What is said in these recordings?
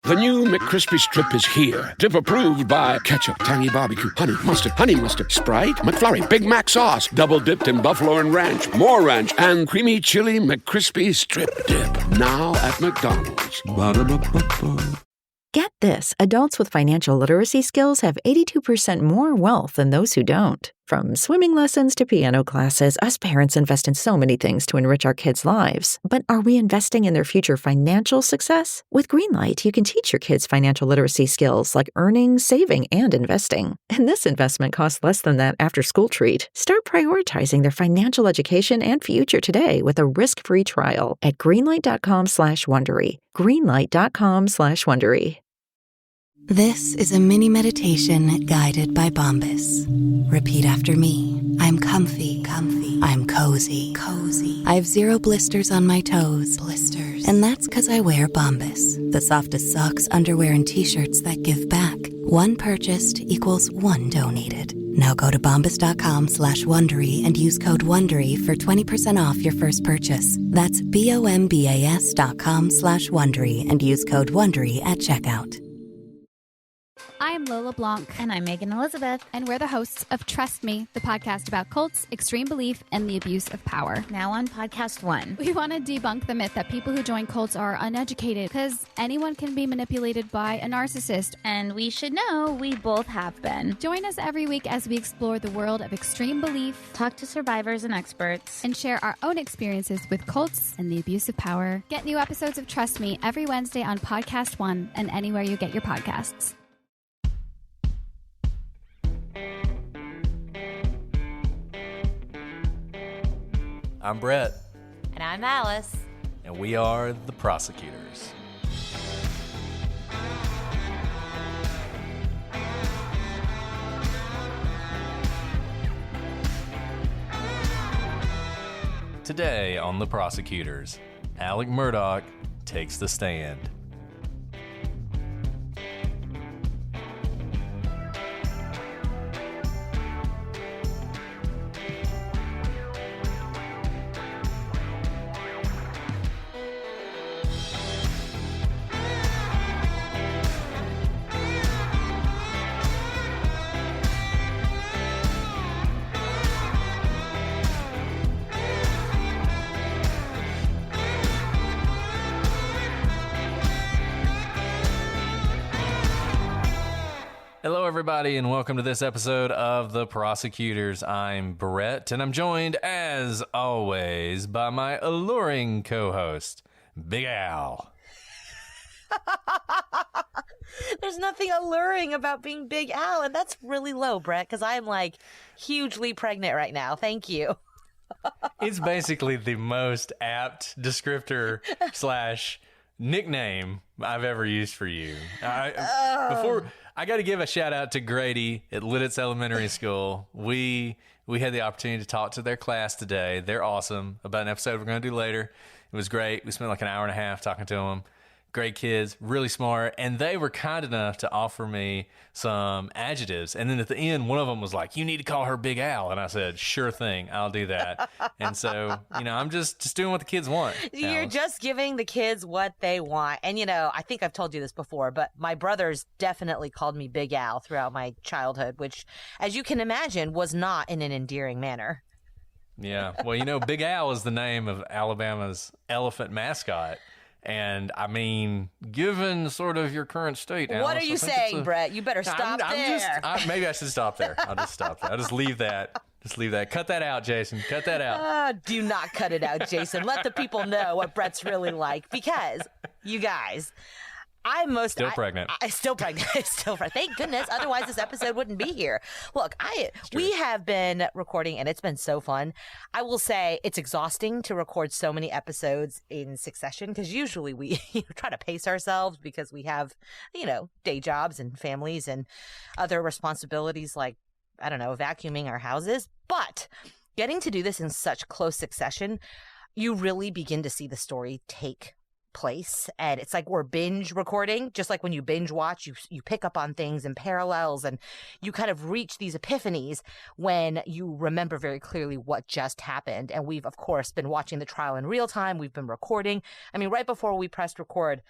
The new McCrispy Strip is here. Dip approved by ketchup, tangy barbecue, honey mustard, Sprite, McFlurry, Big Mac sauce, double dipped in buffalo and ranch, more ranch, and creamy chili McCrispy Strip Dip. Now at McDonald's. Ba-da-ba-ba-ba. Get this, adults with financial literacy skills have 82% more wealth than those who don't. From swimming lessons to piano classes, us parents invest in so many things to enrich our kids' lives. But are we investing in their future financial success? With Greenlight, you can teach your kids financial literacy skills like earning, saving, and investing. And this investment costs less than that after-school treat. Start prioritizing their financial education and future today with a risk-free trial at greenlight.com/Wondery. Greenlight.com/Wondery. This is a mini meditation guided by Bombas. Repeat after me. I'm comfy. I'm cozy. I have 0 blisters on my toes. And that's because I wear Bombas, the softest socks, underwear, and t-shirts that give back. One purchased equals one donated. Now go to bombas.com/Wondery and use code WONDERY for 20% off your first purchase. That's BOMBAS.com/Wondery and use code WONDERY at checkout. I'm Lola Blanc. And I'm Megan Elizabeth. And we're the hosts of Trust Me, the podcast about cults, extreme belief, and the abuse of power. Now on podcast 1. We want to debunk the myth that people who join cults are uneducated, because anyone can be manipulated by a narcissist. And we should know we both have been. Join us every week as we explore the world of extreme belief, talk to survivors and experts, and share our own experiences with cults and the abuse of power. Get new episodes of Trust Me every Wednesday on Podcast 1 and anywhere you get your podcasts. I'm Brett. And I'm Alice. And we are the prosecutors. Today on the prosecutors, Alec Murdaugh takes the stand. Hello, everybody, and welcome to this episode of The Prosecutors. I'm Brett, and I'm joined, as always, by my alluring co-host, Big Al. There's nothing alluring about being Big Al, and that's really low, Brett, because I'm, hugely pregnant right now. Thank you. It's basically the most apt descriptor / nickname I've ever used for you. I got to give a shout out to Grady at Lidditz Elementary School. We had the opportunity to talk to their class today. They're awesome. About an episode we're going to do later. It was great. We spent like an hour and a half talking to them. Great kids, really smart, and they were kind enough to offer me some adjectives. And then at the end, one of them was like, "You need to call her Big Al," and I said, "Sure thing, I'll do that." And so, I'm just doing what the kids want. You're just giving the kids what they want. And I think I've told you this before, but my brothers definitely called me Big Al throughout my childhood, which, as you can imagine, was not in an endearing manner. Yeah, well, Big Al is the name of Alabama's elephant mascot. And I mean, given sort of your current state, Alice, what are you saying, Brett? You better stop there. Maybe I should stop there. I'll just stop there. I'll just leave that. Cut that out, Jason. Cut that out. Do not cut it out, Jason. Let the people know what Brett's really like, because you guys, Still pregnant. Still pregnant. Thank goodness. Otherwise, this episode wouldn't be here. Look, we have been recording, and it's been so fun. I will say it's exhausting to record so many episodes in succession, because usually we try to pace ourselves because we have, day jobs and families and other responsibilities like, vacuuming our houses. But getting to do this in such close succession, you really begin to see the story take place, and it's like we're binge recording. Just like when you binge watch, you pick up on things and parallels, and you kind of reach these epiphanies when you remember very clearly what just happened. And we've of course been watching the trial in real time. We've been recording. I mean, right before we pressed record,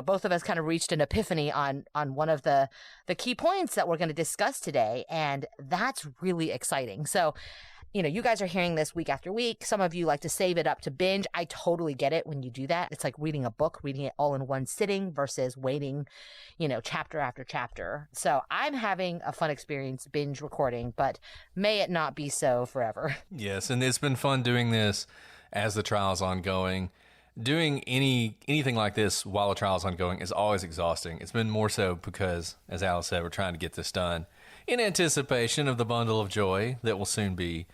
both of us kind of reached an epiphany on one of the key points that we're going to discuss today. And that's really exciting. So, you guys are hearing this week after week. Some of you like to save it up to binge. I totally get it when you do that. It's like reading a book, reading it all in one sitting versus waiting, chapter after chapter. So I'm having a fun experience binge recording, but may it not be so forever. Yes, and it's been fun doing this as the trial's ongoing. Doing anything like this while the trial's ongoing is always exhausting. It's been more so because, as Alice said, we're trying to get this done in anticipation of the bundle of joy that will soon be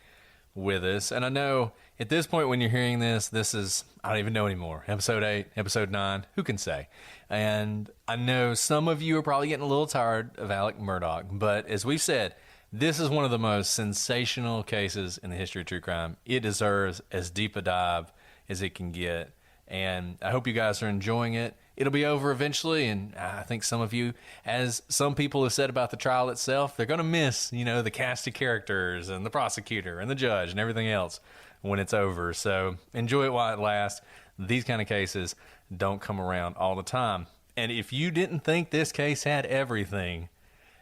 with us. And I know at this point when you're hearing this is, I don't even know anymore, episode 8, episode 9, who can say? And I know some of you are probably getting a little tired of Alec Murdaugh, but as we've said, this is one of the most sensational cases in the history of true crime. It deserves as deep a dive as it can get. And I hope you guys are enjoying it. It'll be over eventually, and I think some of you, as some people have said about the trial itself, they're going to miss, the cast of characters and the prosecutor and the judge and everything else when it's over. So enjoy it while it lasts. These kind of cases don't come around all the time. And if you didn't think this case had everything,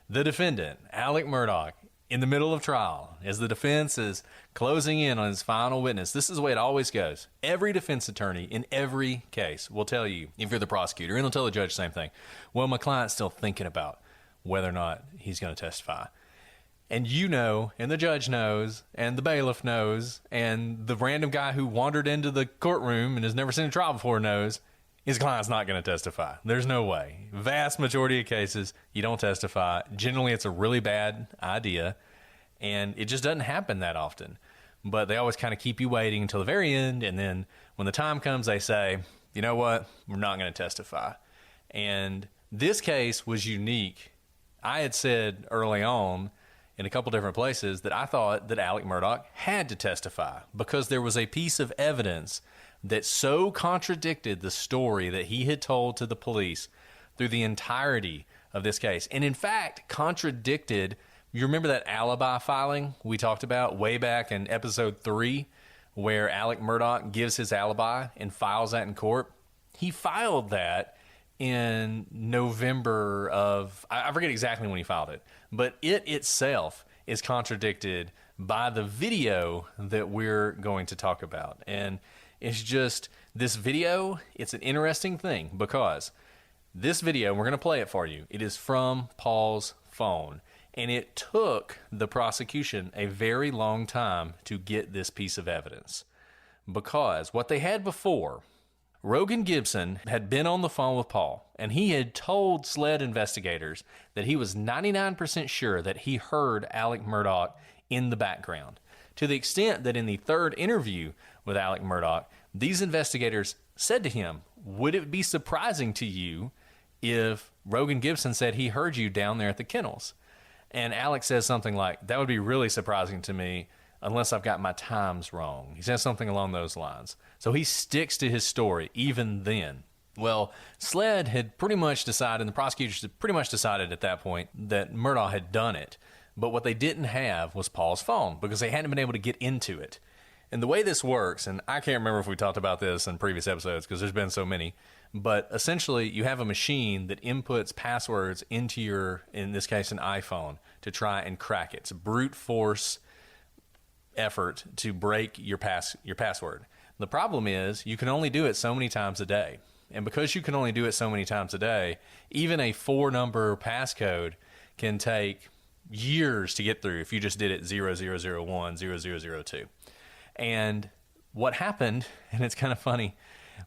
the defendant, Alec Murdaugh, in the middle of trial, as the defense is closing in on his final witness, this is the way it always goes. Every defense attorney in every case will tell you, if you're the prosecutor, and they'll tell the judge the same thing, well, my client's still thinking about whether or not he's going to testify. And and the judge knows, and the bailiff knows, and the random guy who wandered into the courtroom and has never seen a trial before knows, his client's not going to testify. There's no way. Vast majority of cases, you don't testify. Generally, it's a really bad idea, and it just doesn't happen that often. But they always kind of keep you waiting until the very end, and then when the time comes, they say, you know what, we're not going to testify. And this case was unique. I had said early on in a couple different places that I thought that Alec Murdaugh had to testify because there was a piece of evidence that so contradicted the story that he had told to the police through the entirety of this case. And in fact, contradicted, you remember that alibi filing we talked about way back in episode 3, where Alec Murdaugh gives his alibi and files that in court? He filed that in November of, I forget exactly when he filed it, but it itself is contradicted by the video that we're going to talk about. And it's just, this video, it's an interesting thing because this video, we're going to play it for you. It is from Paul's phone. And it took the prosecution a very long time to get this piece of evidence. Because what they had before, Rogan Gibson had been on the phone with Paul, and he had told SLED investigators that he was 99% sure that he heard Alec Murdaugh in the background. To the extent that in the third interview with Alec Murdaugh, these investigators said to him, would it be surprising to you if Rogan Gibson said he heard you down there at the kennels? And Alec says something like, that would be really surprising to me unless I've got my times wrong. He says something along those lines. So he sticks to his story even then. Well, SLED had pretty much decided, and the prosecutors had pretty much decided at that point that Murdaugh had done it. But what they didn't have was Paul's phone because they hadn't been able to get into it. And the way this works, and I can't remember if we talked about this in previous episodes because there's been so many, but essentially you have a machine that inputs passwords into your, in this case, an iPhone to try and crack it. It's a brute force effort to break your password. The problem is you can only do it so many times a day. And because you can only do it so many times a day, even a 4-number passcode can take years to get through if you just did it 0001, 0002. And what happened, and it's kind of funny,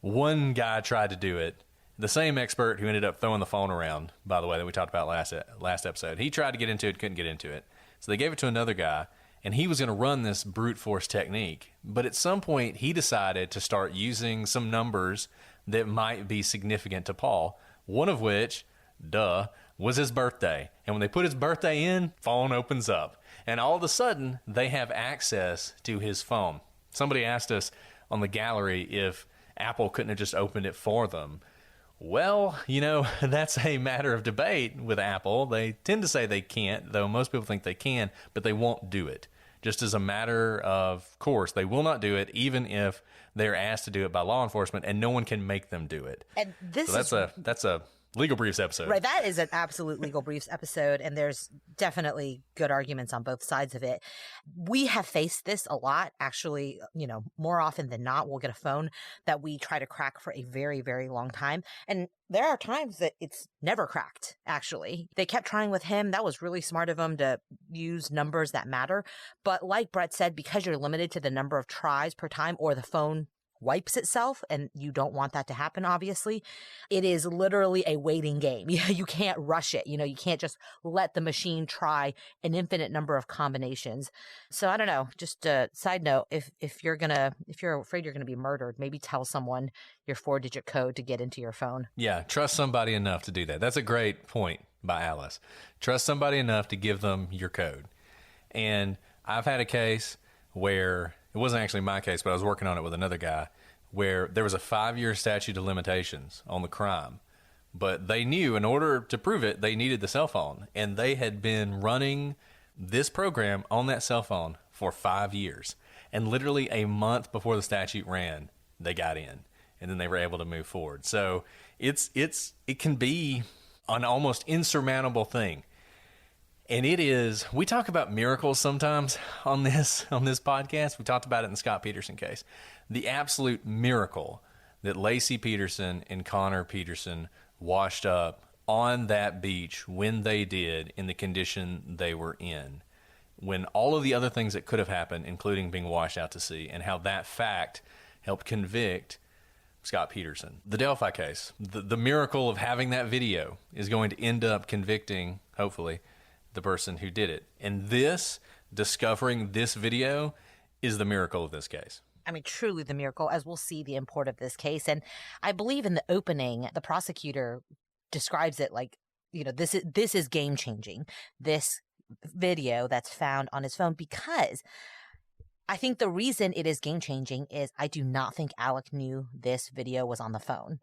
one guy tried to do it. The same expert who ended up throwing the phone around, by the way, that we talked about last episode, he tried to get into it, couldn't get into it. So they gave it to another guy, and he was going to run this brute force technique. But at some point, he decided to start using some numbers that might be significant to Paul, one of which, was his birthday. And when they put his birthday in, phone opens up. And all of a sudden, they have access to his phone. Somebody asked us on the gallery if Apple couldn't have just opened it for them. Well, that's a matter of debate with Apple. They tend to say they can't, though most people think they can, but they won't do it Just as a matter of course, they will not do it, even if they're asked to do it by law enforcement, and no one can make them do it. And this that's a Legal Briefs episode. Right, that is an absolute Legal Briefs episode, and there's definitely good arguments on both sides of it. We have faced this a lot, actually, more often than not. We'll get a phone that we try to crack for a very, very long time, and there are times that it's never cracked, actually. They kept trying with him. That was really smart of them to use numbers that matter. But like Brett said, because you're limited to the number of tries per time, or the phone wipes itself, and you don't want that to happen, obviously, it is literally a waiting game. You can't rush it. You can't just let the machine try an infinite number of combinations. So I don't know, just a side note, if you're afraid you're gonna be murdered, maybe tell someone your 4-digit code to get into your phone. Yeah, trust somebody enough to do that. That's a great point by Alice. Trust somebody enough to give them your code. And I've had a case where it wasn't actually my case, but I was working on it with another guy, where there was a 5-year statute of limitations on the crime. But they knew in order to prove it, they needed the cell phone. And they had been running this program on that cell phone for 5 years. And literally a month before the statute ran, they got in. And then they were able to move forward. So it can be an almost insurmountable thing. And it is, we talk about miracles sometimes on this podcast. We talked about it in the Scott Peterson case. The absolute miracle that Lacey Peterson and Connor Peterson washed up on that beach when they did, in the condition they were in, when all of the other things that could have happened, including being washed out to sea, and how that fact helped convict Scott Peterson. The Delphi case, the miracle of having that video is going to end up convicting, hopefully, the person who did it. And discovering this video is the miracle of this case. I mean, truly the miracle, as we'll see the import of this case. And I believe in the opening, the prosecutor describes it like, this is game changing, this video that's found on his phone, because I think the reason it is game changing is I do not think Alec knew this video was on the phone.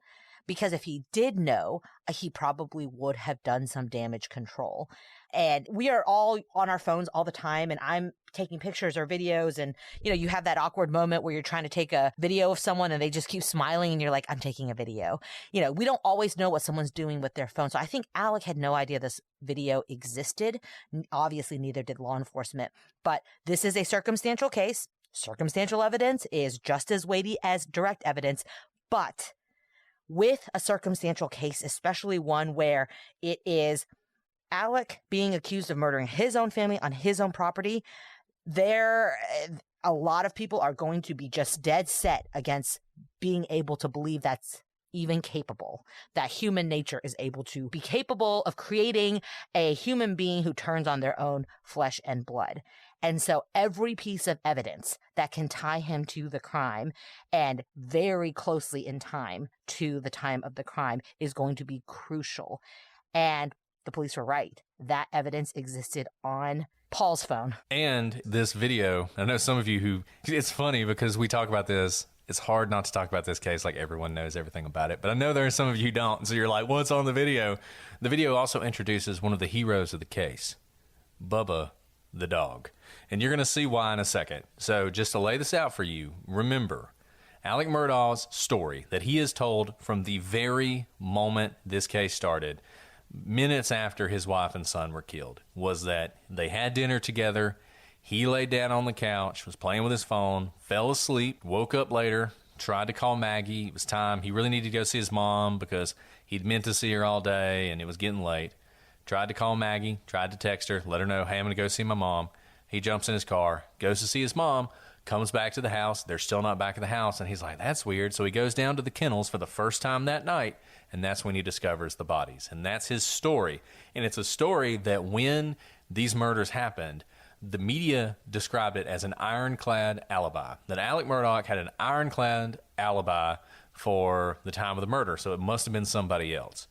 Because if he did know, he probably would have done some damage control. And we are all on our phones all the time, and I'm taking pictures or videos, and you have that awkward moment where you're trying to take a video of someone and they just keep smiling and you're like, I'm taking a video. We don't always know what someone's doing with their phone. So I think Alec had no idea this video existed. Obviously, neither did law enforcement. But this is a circumstantial case. Circumstantial evidence is just as weighty as direct evidence. But with a circumstantial case, especially one where it is Alec being accused of murdering his own family on his own property, a lot of people are going to be just dead set against being able to believe that's even capable, that human nature is able to be capable of creating a human being who turns on their own flesh and blood. And so every piece of evidence that can tie him to the crime, and very closely in time to the time of the crime, is going to be crucial. And the police were right. That evidence existed on Paul's phone. And this video, I know some of you it's funny because we talk about this. It's hard not to talk about this case like everyone knows everything about it. But I know there are some of you who don't. So you're like, what's on the video? The video also introduces one of the heroes of the case, Bubba the dog. And you're going to see why in a second. So just to lay this out for you, remember, Alec Murdaugh's story that he has told from the very moment this case started, minutes after his wife and son were killed, was that they had dinner together. He laid down on the couch, was playing with his phone, fell asleep, woke up later, tried to call Maggie. It was time. He really needed to go see his mom because he'd meant to see her all day and it was getting late. Tried to call Maggie, tried to text her, let her know, hey, I'm going to go see my mom. He jumps in his car, goes to see his mom, comes back to the house. They're still not back at the house. And he's like, that's weird. So he goes down to the kennels for the first time that night. And that's when he discovers the bodies. And that's his story. And it's a story that when these murders happened, the media described it as an ironclad alibi. That Alec Murdaugh had an ironclad alibi for the time of the murder. So it must have been somebody else.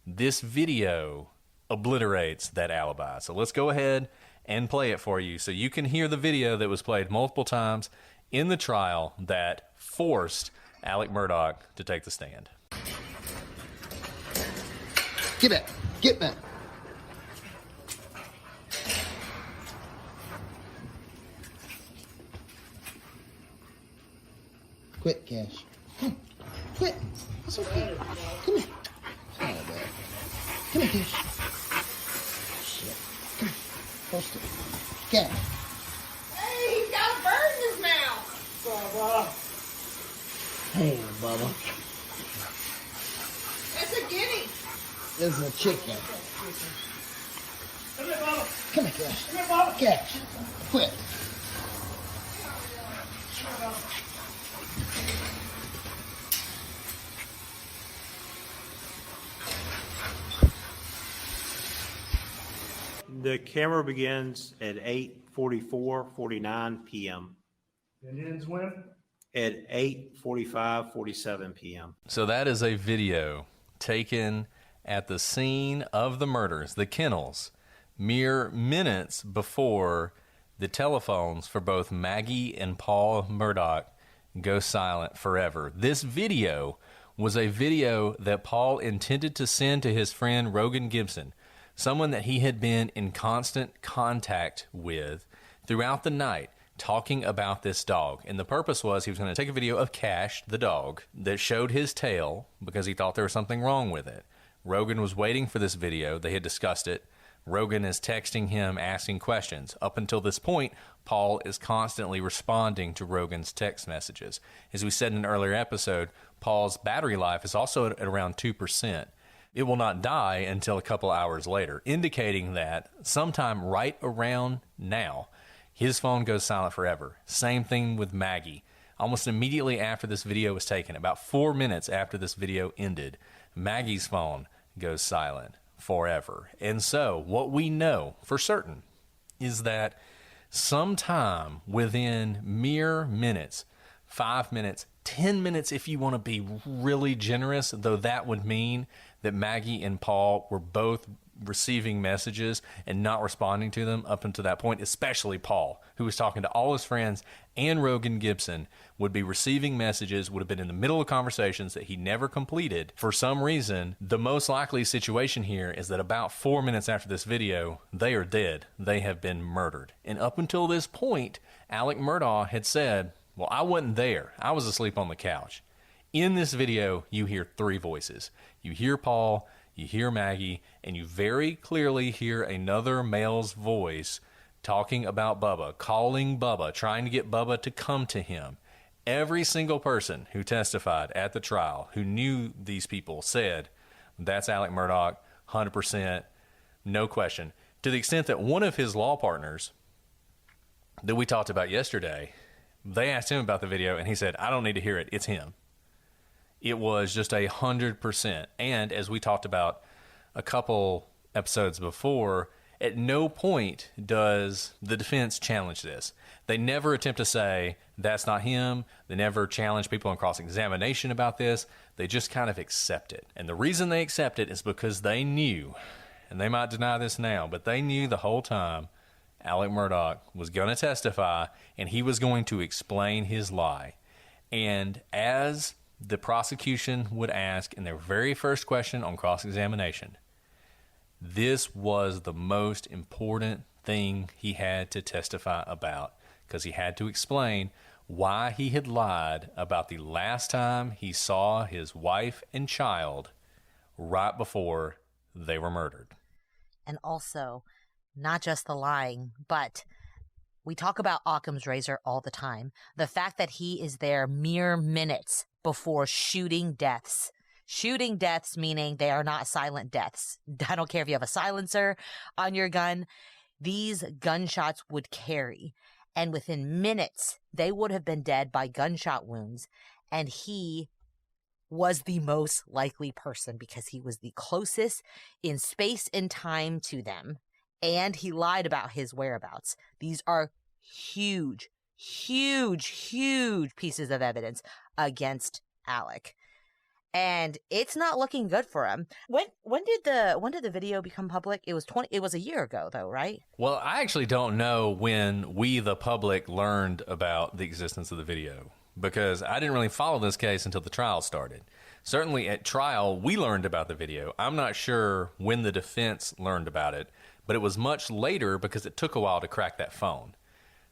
This video obliterates that alibi. So let's go ahead and play it for you so you can hear the video that was played multiple times in the trial that forced Alec Murdaugh to take the stand. Get back. Get back. Quit, Cash. Come on. Quit. It's okay. Come here. All right, Dad. Come here, Cash. Shit. Come here. Post it. Cash. Hey, he's got a bird in his mouth. Bubba. Hey, Bubba. That's a guinea. This is a chicken. Come here, Bubba. Come here, Cash. Come here, Bubba. Cash. Quit. The camera begins at 8:44:49 p.m. And ends when? At 8:45:47 p.m. So that is a video taken at the scene of the murders, the kennels, mere minutes before the telephones for both Maggie and Paul Murdaugh go silent forever. This video was a video that Paul intended to send to his friend Rogan Gibson, someone that he had been in constant contact with throughout the night, talking about this dog. And the purpose was he was going to take a video of Cash, the dog, that showed his tail because he thought there was something wrong with it. Rogan was waiting for this video. They had discussed it. Rogan is texting him, asking questions. Up until this point, Paul is constantly responding to Rogan's text messages. As we said in an earlier episode, Paul's battery life is also at around 2%. It will not die until a couple hours later, indicating that sometime right around now, his phone goes silent forever. Same thing with Maggie. Almost immediately after this video was taken, about 4 minutes after this video ended, Maggie's phone goes silent forever. And so what we know for certain is that sometime within mere minutes, 5 minutes, 10 minutes if you want to be really generous, though that would mean that Maggie and Paul were both receiving messages and not responding to them up until that point, especially Paul, who was talking to all his friends, and Rogan Gibson would be receiving messages, would have been in the middle of conversations that he never completed. For some reason, the most likely situation here is that about 4 minutes after this video, they are dead. They have been murdered. And up until this point, Alec Murdaugh had said, well, I wasn't there. I was asleep on the couch. In this video, you hear three voices. You hear Paul, you hear Maggie, and you very clearly hear another male's voice talking about Bubba, calling Bubba, trying to get Bubba to come to him. Every single person who testified at the trial who knew these people said, that's Alec Murdaugh, 100%, no question. To the extent that one of his law partners that we talked about yesterday, they asked him about the video, and he said, I don't need to hear it. It's him. It was just 100%. And as we talked about a couple episodes before, at no point does the defense challenge this. They never attempt to say, that's not him. They never challenge people on cross-examination about this. They just kind of accept it. And the reason they accept it is because they knew, and they might deny this now, but they knew the whole time Alec Murdaugh was going to testify, and he was going to explain his lie. And as the prosecution would ask in their very first question on cross-examination, this was the most important thing he had to testify about, because he had to explain why he had lied about the last time he saw his wife and child right before they were murdered. And also, not just the lying, but we talk about Occam's razor all the time. The fact that he is there mere minutes before shooting deaths. Shooting deaths meaning they are not silent deaths. I don't care if you have a silencer on your gun. These gunshots would carry. And within minutes, they would have been dead by gunshot wounds. And he was the most likely person because he was the closest in space and time to them. And he lied about his whereabouts. These are huge, huge, huge pieces of evidence against Alec. And it's not looking good for him. When did the video become public? It was a year ago though, right? Well, I actually don't know when we, the public, learned about the existence of the video, because I didn't really follow this case until the trial started. Certainly at trial, we learned about the video. I'm not sure when the defense learned about it, but it was much later because it took a while to crack that phone.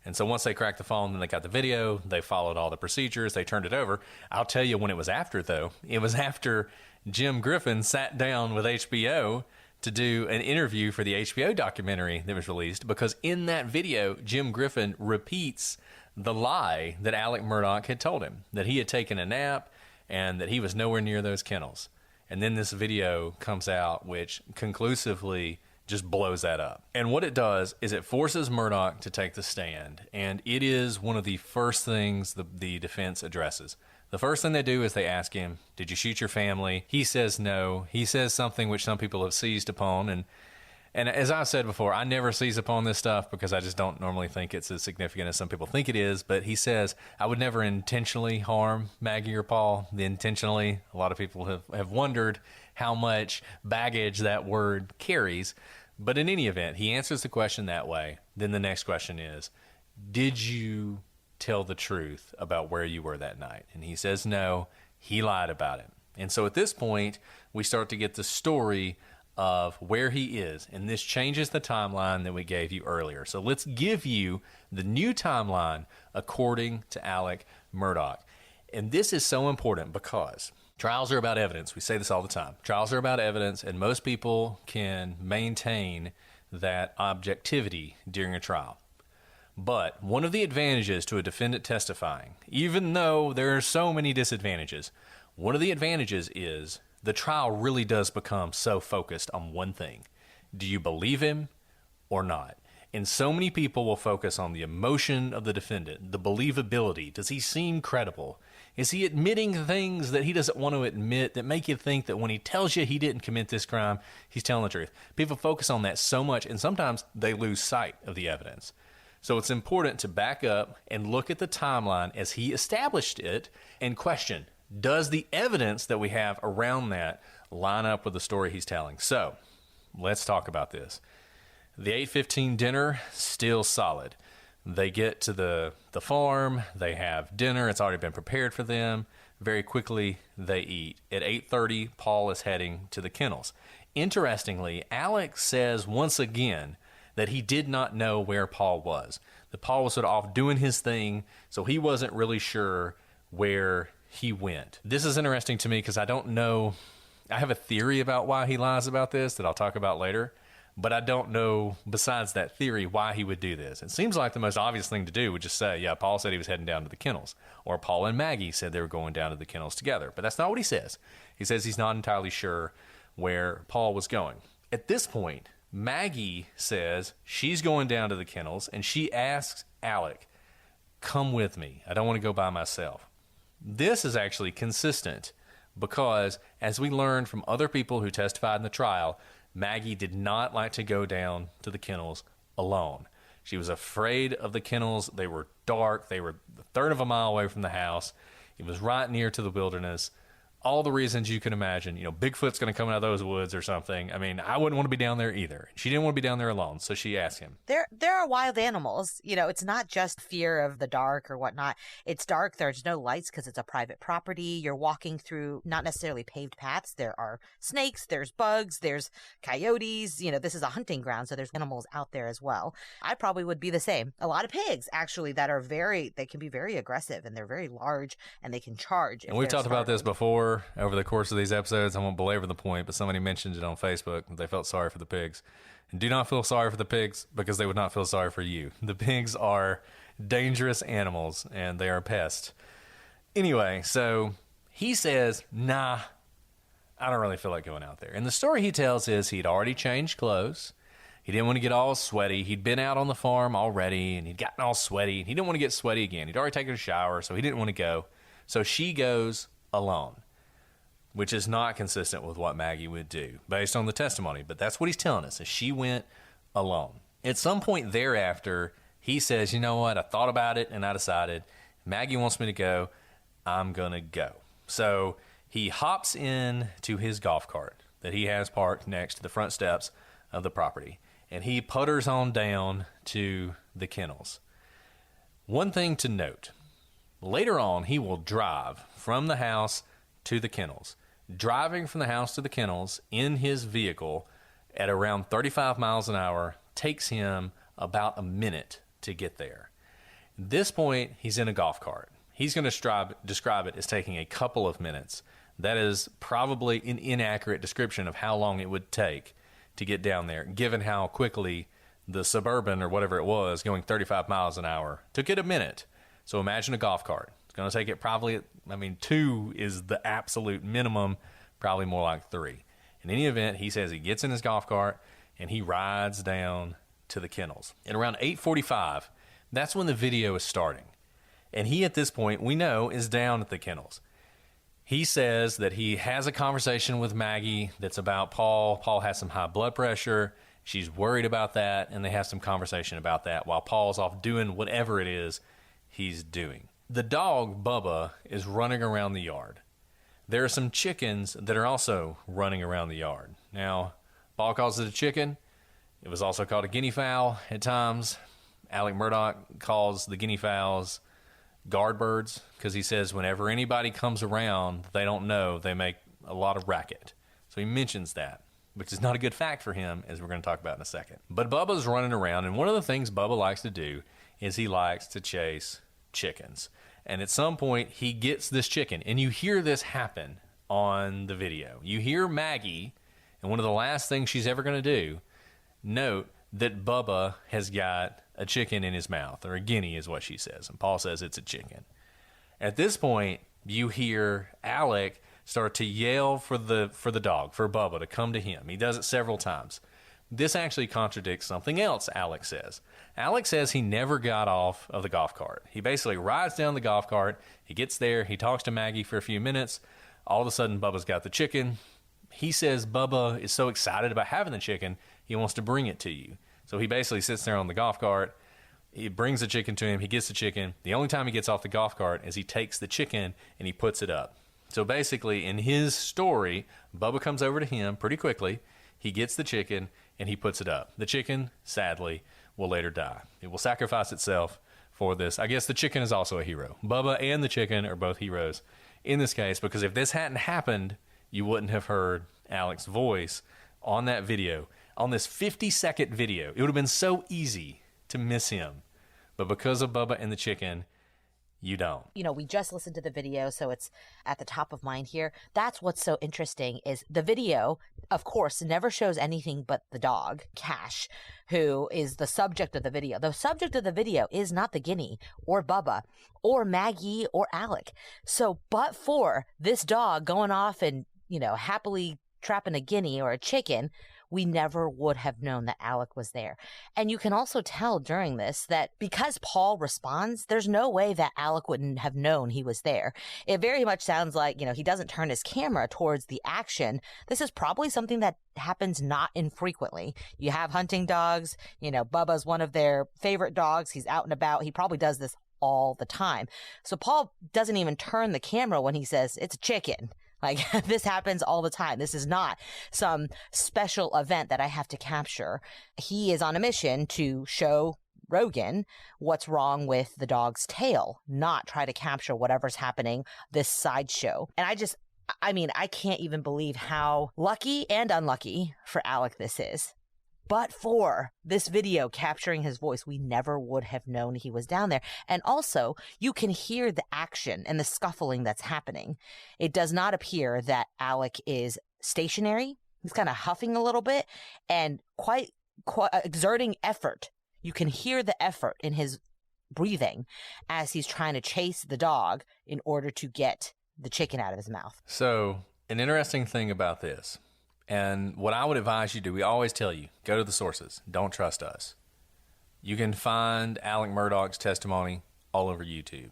And so once they cracked the phone, then they got the video, they followed all the procedures, they turned it over. I'll tell you when it was after, though. It was after Jim Griffin sat down with HBO to do an interview for the HBO documentary that was released, because in that video, Jim Griffin repeats the lie that Alec Murdaugh had told him, that he had taken a nap and that he was nowhere near those kennels. And then this video comes out, which conclusively just blows that up. And what it does is it forces Murdaugh to take the stand, and it is one of the first things the defense addresses. The first thing they do is they ask him, did you shoot your family? He says no. He says something which some people have seized upon. And as I've said before, I never seize upon this stuff because I just don't normally think it's as significant as some people think it is. But he says, I would never intentionally harm Maggie or Paul. The intentionally, a lot of people have wondered how much baggage that word carries. But in any event, he answers the question that way. Then the next question is, did you tell the truth about where you were that night? And he says no, he lied about it. And so at this point, we start to get the story of where he is, and this changes the timeline that we gave you earlier. So let's give you the new timeline according to Alec Murdaugh. And this is so important because trials are about evidence. We say this all the time. Trials are about evidence, and most people can maintain that objectivity during a trial. But one of the advantages to a defendant testifying, even though there are so many disadvantages, one of the advantages is the trial really does become so focused on one thing. Do you believe him or not? And so many people will focus on the emotion of the defendant, the believability. Does he seem credible? Is he admitting things that he doesn't want to admit that make you think that when he tells you he didn't commit this crime, he's telling the truth? People focus on that so much, and sometimes they lose sight of the evidence. So it's important to back up and look at the timeline as he established it and question, does the evidence that we have around that line up with the story he's telling? So let's talk about this. The 8:15 dinner, still solid. They get to the farm, they have dinner, it's already been prepared for them. Very quickly, they eat. At 8:30, Paul is heading to the kennels. Interestingly, Alex says once again that he did not know where Paul was. That Paul was sort of off doing his thing, so he wasn't really sure where he went. This is interesting to me because I don't know. I have a theory about why he lies about this that I'll talk about later, but I don't know, besides that theory, why he would do this. It seems like the most obvious thing to do would just say, yeah, Paul said he was heading down to the kennels, or Paul and Maggie said they were going down to the kennels together, but that's not what he says. He says he's not entirely sure where Paul was going. At this point, Maggie says she's going down to the kennels, and she asks Alec, come with me. I don't want to go by myself. This is actually consistent because, as we learned from other people who testified in the trial, Maggie did not like to go down to the kennels alone. She was afraid of the kennels. They were dark. They were a third of a mile away from the house. It was right near to the wilderness. All the reasons you can imagine. You know, Bigfoot's going to come out of those woods or something. I mean, I wouldn't want to be down there either. She didn't want to be down there alone, so she asked him. There are wild animals. You know, it's not just fear of the dark or whatnot. It's dark. There's no lights because it's a private property. You're walking through not necessarily paved paths. There are snakes. There's bugs. There's coyotes. You know, this is a hunting ground, so there's animals out there as well. I probably would be the same. A lot of pigs, actually, that are they can be very aggressive, and they're very large, and they can charge. And we've talked about this before over the course of these episodes. I won't belabor the point, but somebody mentioned it on Facebook that they felt sorry for the pigs. And do not feel sorry for the pigs because they would not feel sorry for you. The pigs are dangerous animals and they are a pest. Anyway, so he says, nah, I don't really feel like going out there. And the story he tells is he'd already changed clothes. He didn't want to get all sweaty. He'd been out on the farm already and he'd gotten all sweaty. He didn't want to get sweaty again. He'd already taken a shower, so he didn't want to go. So she goes alone, which is not consistent with what Maggie would do based on the testimony. But that's what he's telling us, is she went alone. At some point thereafter, he says, you know what, I thought about it and I decided Maggie wants me to go. I'm going to go. So he hops in to his golf cart that he has parked next to the front steps of the property, and he putters on down to the kennels. One thing to note, later on he will drive from the house to the kennels. Driving from the house to the kennels in his vehicle at around 35 miles an hour takes him about a minute to get there. This point, he's in a golf cart. He's going to describe it as taking a couple of minutes. That is probably an inaccurate description of how long it would take to get down there, given how quickly the Suburban, or whatever it was, going 35 miles an hour, took it a minute. So imagine a golf cart. It's going to take it probably, 2 is the absolute minimum, probably more like 3. In any event, he says he gets in his golf cart and he rides down to the kennels. At around 8:45, that's when the video is starting. And he, at this point, we know, is down at the kennels. He says that he has a conversation with Maggie that's about Paul. Paul has some high blood pressure. She's worried about that, and they have some conversation about that while Paul's off doing whatever it is he's doing. The dog, Bubba, is running around the yard. There are some chickens that are also running around the yard. Now, Paul calls it a chicken. It was also called a guinea fowl at times. Alec Murdaugh calls the guinea fowls guard birds because he says whenever anybody comes around they don't know, they make a lot of racket. So he mentions that, which is not a good fact for him, as we're going to talk about in a second. But Bubba's running around, and one of the things Bubba likes to do is he likes to chase chickens. And at some point, he gets this chicken, and you hear this happen on the video. You hear Maggie, and one of the last things she's ever going to do, note that Bubba has got a chicken in his mouth, or a guinea is what she says, and Paul says it's a chicken. At this point, you hear Alec start to yell for the dog, for Bubba to come to him. He does it several times. This actually contradicts something else Alec says. Alec says he never got off of the golf cart. He basically rides down the golf cart, he gets there, he talks to Maggie for a few minutes, all of a sudden Bubba's got the chicken. He says Bubba is so excited about having the chicken, he wants to bring it to you. So he basically sits there on the golf cart, he brings the chicken to him, he gets the chicken. The only time he gets off the golf cart is he takes the chicken and he puts it up. So basically, in his story, Bubba comes over to him pretty quickly, he gets the chicken, and he puts it up. The chicken, sadly, will later die. It will sacrifice itself for this. I guess the chicken is also a hero. Bubba and the chicken are both heroes in this case, because if this hadn't happened, you wouldn't have heard Alec's voice on that video. On this 50-second video, it would have been so easy to miss him. But because of Bubba and the chicken, you don't. We just listened to the video, so it's at the top of mind here. That's what's so interesting is the video, of course, never shows anything but the dog, Cash, who is the subject of the video. The subject of the video is not the guinea or Bubba or Maggie or Alec. So, but for this dog going off and, happily trapping a guinea or a chicken, we never would have known that Alec was there. And you can also tell during this that because Paul responds, there's no way that Alec wouldn't have known he was there. It very much sounds like, he doesn't turn his camera towards the action. This is probably something that happens not infrequently. You have hunting dogs, Bubba's one of their favorite dogs. He's out and about. He probably does this all the time. So Paul doesn't even turn the camera when he says it's a chicken. Like, this happens all the time. This is not some special event that I have to capture. He is on a mission to show Rogan what's wrong with the dog's tail, not try to capture whatever's happening, this sideshow. And I can't even believe how lucky and unlucky for Alec this is. But for this video capturing his voice, we never would have known he was down there. And also, you can hear the action and the scuffling that's happening. It does not appear that Alec is stationary. He's kind of huffing a little bit and quite exerting effort. You can hear the effort in his breathing as he's trying to chase the dog in order to get the chicken out of his mouth. So, an interesting thing about this, and what I would advise you do, we always tell you, go to the sources. Don't trust us. You can find Alec Murdaugh's testimony all over YouTube.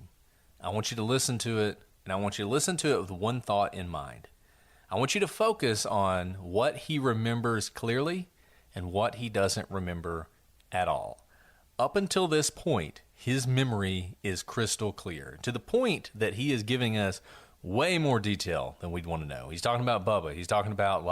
I want you to listen to it, and I want you to listen to it with one thought in mind. I want you to focus on what he remembers clearly and what he doesn't remember at all. Up until this point, his memory is crystal clear, to the point that he is giving us way more detail than we'd want to know. He's talking about Bubba. He's talking about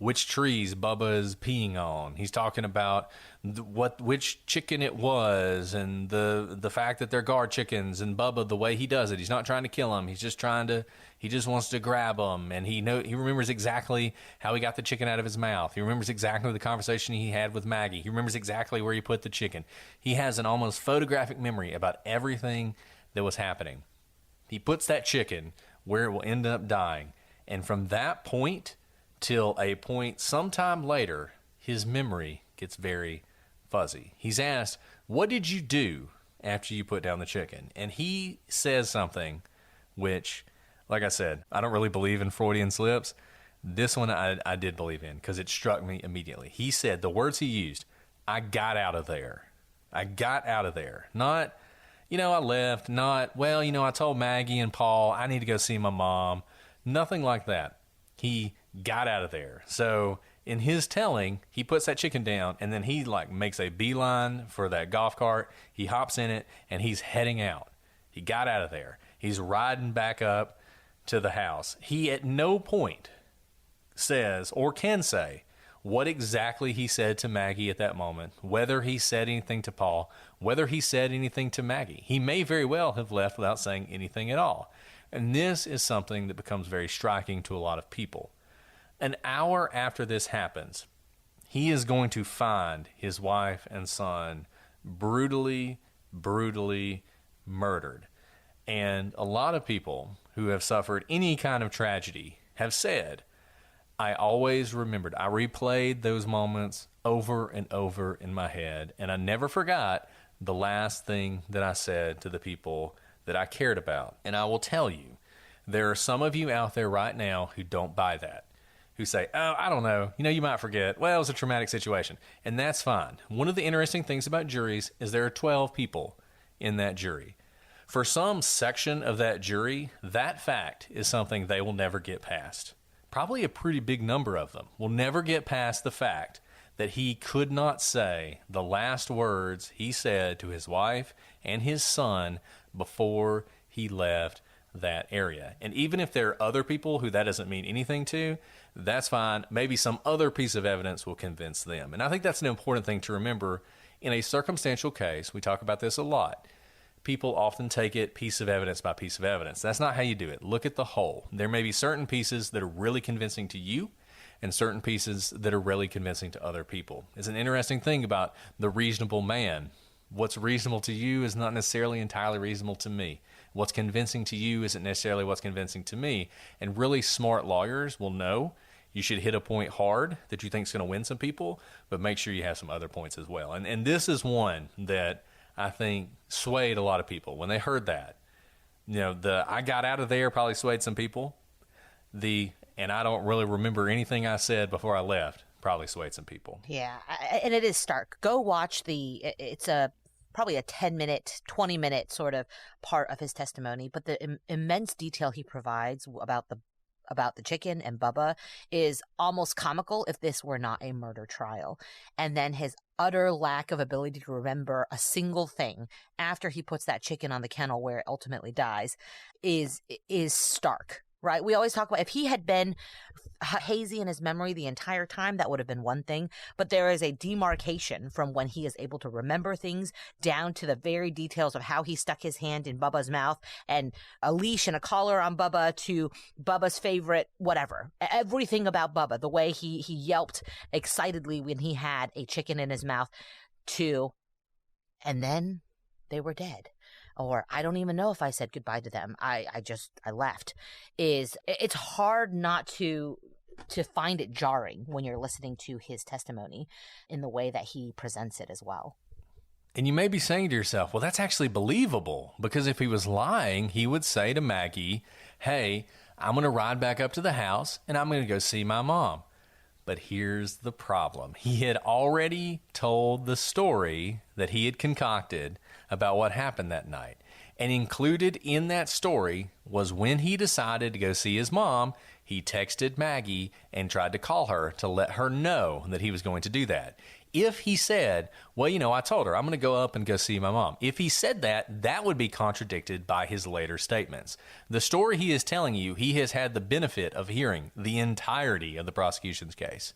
which trees Bubba is peeing on. He's talking about which chicken it was, and the fact that they're guard chickens, and Bubba, the way he does it. He's not trying to kill them. He just wants to grab them, and he remembers exactly how he got the chicken out of his mouth. He remembers exactly the conversation he had with Maggie. He remembers exactly where he put the chicken. He has an almost photographic memory about everything that was happening. He puts that chicken where it will end up dying, and from that point till a point sometime later, his memory gets very fuzzy. He's asked, "What did you do after you put down the chicken?" And he says something which, like I said, I don't really believe in Freudian slips. This one I did believe in because it struck me immediately. He said, the words he used, "I got out of there." I got out of there. Not, I left. Not, I told Maggie and Paul I need to go see my mom. Nothing like that. He got out of there. So in his telling, he puts that chicken down, and then he makes a beeline for that golf cart. He hops in it, and he's heading out. He got out of there. He's riding back up to the house. He at no point says or can say what exactly he said to Maggie at that moment, whether he said anything to Paul, whether he said anything to Maggie. He may very well have left without saying anything at all. And this is something that becomes very striking to a lot of people. An hour after this happens, he is going to find his wife and son brutally murdered. And a lot of people who have suffered any kind of tragedy have said, I always remembered. I replayed those moments over and over in my head, and I never forgot the last thing that I said to the people that I cared about. And I will tell you, there are some of you out there right now who don't buy that, who say, oh, I don't know, you might forget. Well, it was a traumatic situation. And that's fine. One of the interesting things about juries is there are 12 people in that jury. For some section of that jury, that fact is something they will never get past. Probably a pretty big number of them will never get past the fact that he could not say the last words he said to his wife and his son before he left that area. And even if there are other people who that doesn't mean anything to, that's fine. Maybe some other piece of evidence will convince them. And I think that's an important thing to remember in a circumstantial case. We talk about this a lot. People often take it piece of evidence by piece of evidence. That's not how you do it. Look at the whole. There may be certain pieces that are really convincing to you and certain pieces that are really convincing to other people. It's an interesting thing about the reasonable man. What's reasonable to you is not necessarily entirely reasonable to me. What's convincing to you isn't necessarily what's convincing to me. And really smart lawyers will know you should hit a point hard that you think is going to win some people, but make sure you have some other points as well. And this is one that I think swayed a lot of people when they heard that. The I got out of there probably swayed some people. And I don't really remember anything I said before I left probably swayed some people. Yeah, and it is stark. Go watch it's probably a 10-minute, 20-minute sort of part of his testimony, but the immense detail he provides about the chicken and Bubba is almost comical if this were not a murder trial. And then his utter lack of ability to remember a single thing after he puts that chicken on the kennel where it ultimately dies is stark. Right? We always talk about if he had been hazy in his memory the entire time, that would have been one thing. But there is a demarcation from when he is able to remember things down to the very details of how he stuck his hand in Bubba's mouth and a leash and a collar on Bubba to Bubba's favorite whatever. Everything about Bubba, the way he yelped excitedly when he had a chicken in his mouth and then they were dead. Or I don't even know if I said goodbye to them. I left. It's hard not to find it jarring when you're listening to his testimony in the way that he presents it as well. And you may be saying to yourself, well, that's actually believable, because if he was lying, he would say to Maggie, hey, I'm going to ride back up to the house and I'm going to go see my mom. But here's the problem. He had already told the story that he had concocted about what happened that night. And included in that story was when he decided to go see his mom, He texted Maggie and tried to call her to let her know that he was going to do that. If he said, well, you know, I told her I'm going to go up and go see my mom. If he said that, that would be contradicted by his later statements. The story he is telling you, he has had the benefit of hearing the entirety of the prosecution's case.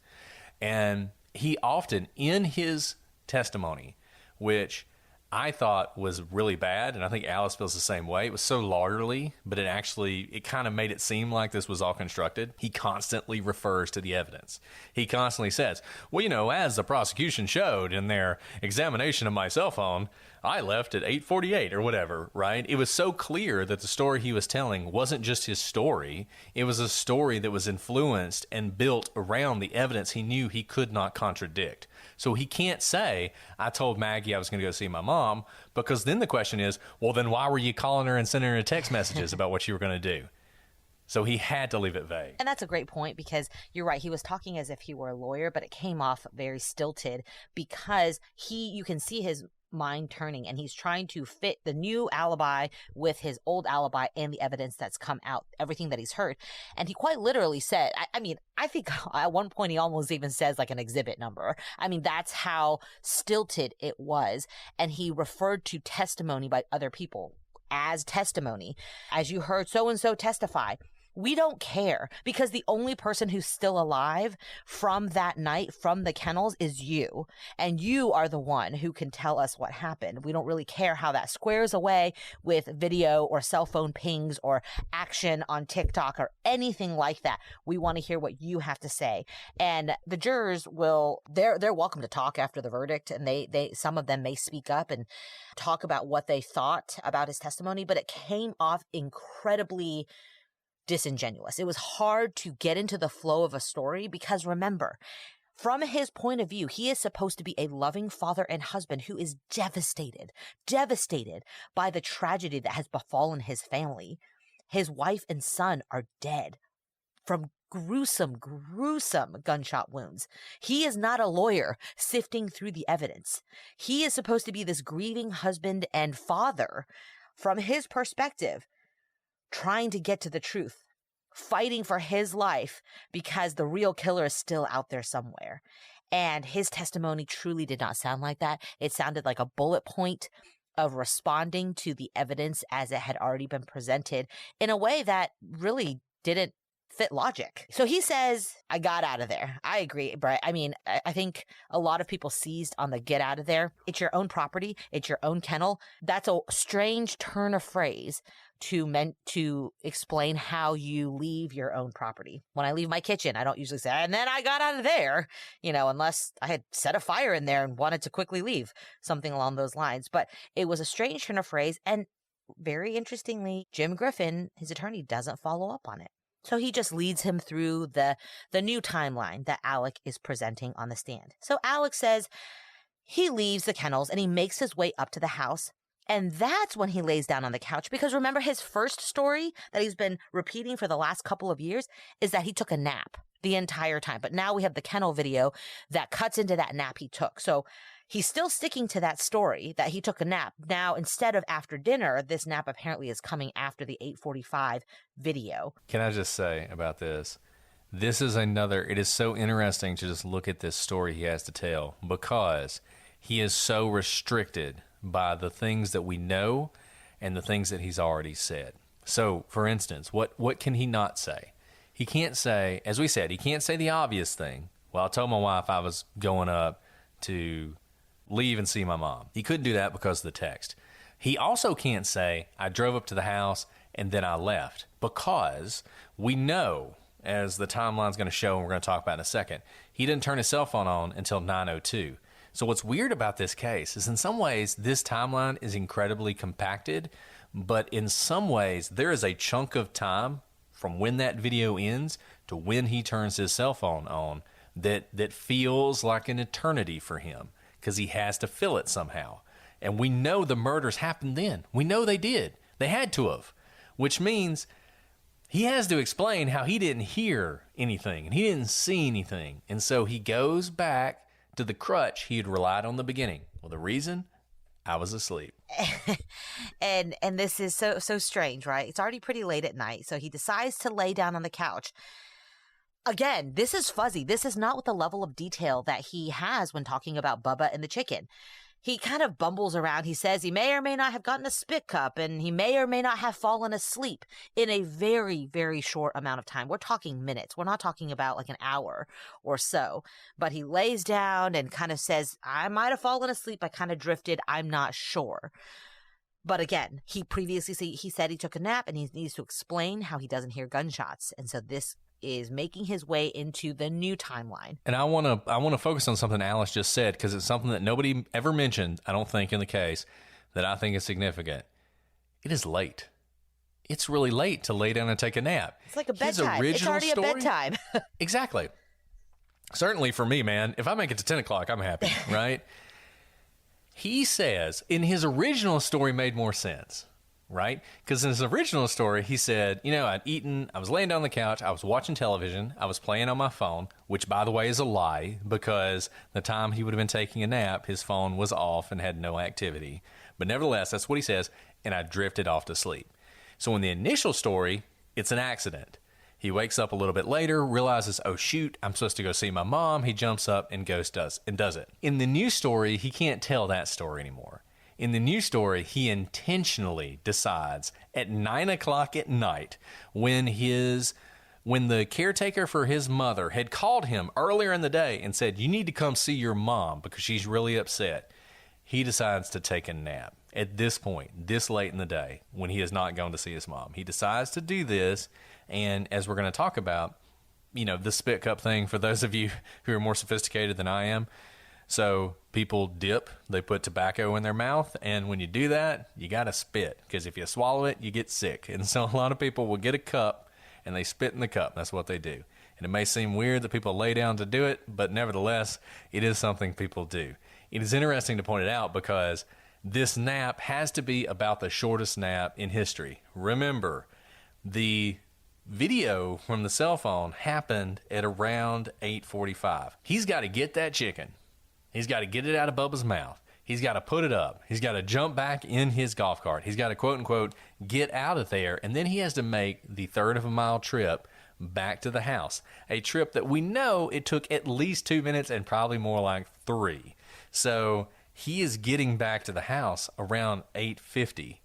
And he often, in his testimony, which I thought was really bad, and I think Alice feels the same way. It was so lawyerly, but it kind of made it seem like this was all constructed. He constantly refers to the evidence. He constantly says, well, you know, as the prosecution showed in their examination of my cell phone, I left at 8:48 or whatever, right? It was so clear that the story he was telling wasn't just his story. It was a story that was influenced and built around the evidence he knew he could not contradict. So he can't say, I told Maggie I was going to go see my mom, because then the question is, well, then why were you calling her and sending her text messages about what you were going to do? So he had to leave it vague. And that's a great point, because you're right. He was talking as if he were a lawyer, but it came off very stilted because you can see his mind turning, and he's trying to fit the new alibi with his old alibi and the evidence that's come out, everything that he's heard. And he quite literally said, I think at one point he almost even says like an exhibit number. I mean, that's how stilted it was. And he referred to testimony by other people as testimony. As you heard so-and-so testify. We don't care, because the only person who's still alive from that night, from the kennels, is you. And you are the one who can tell us what happened. We don't really care how that squares away with video or cell phone pings or action on TikTok or anything like that. We want to hear what you have to say. And the jurors they're welcome to talk after the verdict. And they some of them may speak up and talk about what they thought about his testimony, but it came off incredibly disingenuous. It was hard to get into the flow of a story, because remember, from his point of view, he is supposed to be a loving father and husband who is devastated by the tragedy that has befallen his family. His wife and son are dead from gruesome gunshot wounds. He is not a lawyer sifting through the evidence. He is supposed to be this grieving husband and father, from his perspective, trying to get to the truth, fighting for his life because the real killer is still out there somewhere. And his testimony truly did not sound like that. It sounded like a bullet point of responding to the evidence as it had already been presented in a way that really didn't fit logic. So he says, I got out of there. I agree, Brett. I mean, I think a lot of people seized on the get out of there. It's your own property. It's your own kennel. That's a strange turn of phrase to explain how you leave your own property. When I leave my kitchen, I don't usually say, and then I got out of there, unless I had set a fire in there and wanted to quickly leave, something along those lines. But it was a strange turn of phrase. And very interestingly, Jim Griffin, his attorney, doesn't follow up on it. So he just leads him through the new timeline that Alec is presenting on the stand. So Alec says he leaves the kennels and he makes his way up to the house. And that's when he lays down on the couch, because remember, his first story that he's been repeating for the last couple of years is that he took a nap the entire time. But now we have the kennel video that cuts into that nap he took. So he's still sticking to that story that he took a nap. Now, instead of after dinner, this nap apparently is coming after the 8:45 video. Can I just say about this? This is it is so interesting to just look at this story he has to tell, because he is so restricted by the things that we know and the things that he's already said. So, for instance, what can he not say? He can't say, as we said, he can't say the obvious thing. Well, I told my wife I was going up to leave and see my mom. He couldn't do that because of the text. He also can't say, I drove up to the house and then I left, because we know, as the timeline's going to show and we're going to talk about in a second, he didn't turn his cell phone on until 9:02. So what's weird about this case is, in some ways, this timeline is incredibly compacted, but in some ways, there is a chunk of time from when that video ends to when he turns his cell phone on that feels like an eternity for him, because he has to fill it somehow. And we know the murders happened then. We know they did. They had to have, which means he has to explain how he didn't hear anything and he didn't see anything. And so he goes back to the crutch he had relied on in the beginning. Well, the reason? I was asleep. and this is so strange, right? It's already pretty late at night, so he decides to lay down on the couch. Again, this is fuzzy. This is not with the level of detail that he has when talking about Bubba and the chicken. He kind of bumbles around. He says he may or may not have gotten a spit cup, and he may or may not have fallen asleep in a very, very short amount of time. We're talking minutes. We're not talking about like an hour or so. But he lays down and kind of says, I might have fallen asleep. I kind of drifted. I'm not sure. But again, he said he took a nap, and he needs to explain how he doesn't hear gunshots. And so this is making his way into the new timeline. And I want to focus on something Alice just said, because it's something that nobody ever mentioned, I don't think, in the case, that I think is significant. It is late. It's really late to lay down and take a nap. It's like a bedtime. It's already a bedtime. Exactly. Certainly for me, man, if I make it to 10 o'clock, I'm happy, right? He says in his original story made more sense. Right? Because in his original story, he said, I'd eaten, I was laying down on the couch, I was watching television, I was playing on my phone, which, by the way, is a lie, because the time he would have been taking a nap, his phone was off and had no activity. But nevertheless, that's what he says, and I drifted off to sleep. So in the initial story, it's an accident. He wakes up a little bit later, realizes, oh shoot, I'm supposed to go see my mom. He jumps up and does it. In the new story, he can't tell that story anymore. In the new story, he intentionally decides at 9 o'clock at night, when the caretaker for his mother had called him earlier in the day and said, you need to come see your mom because she's really upset, he decides to take a nap. At this point, this late in the day, when he is not going to see his mom, he decides to do this. And as we're going to talk about, the spit cup thing, for those of you who are more sophisticated than I am, so people dip, they put tobacco in their mouth, and when you do that, you got to spit, because if you swallow it, you get sick. And so a lot of people will get a cup, and they spit in the cup. That's what they do. And it may seem weird that people lay down to do it, but nevertheless, it is something people do. It is interesting to point it out because this nap has to be about the shortest nap in history. Remember, the video from the cell phone happened at around 8:45. He's got to get that chicken. He's got to get it out of Bubba's mouth. He's got to put it up. He's got to jump back in his golf cart. He's got to, quote unquote, get out of there. And then he has to make the third of a mile trip back to the house. A trip that we know it took at least 2 minutes and probably more like 3. So he is getting back to the house around 8:50.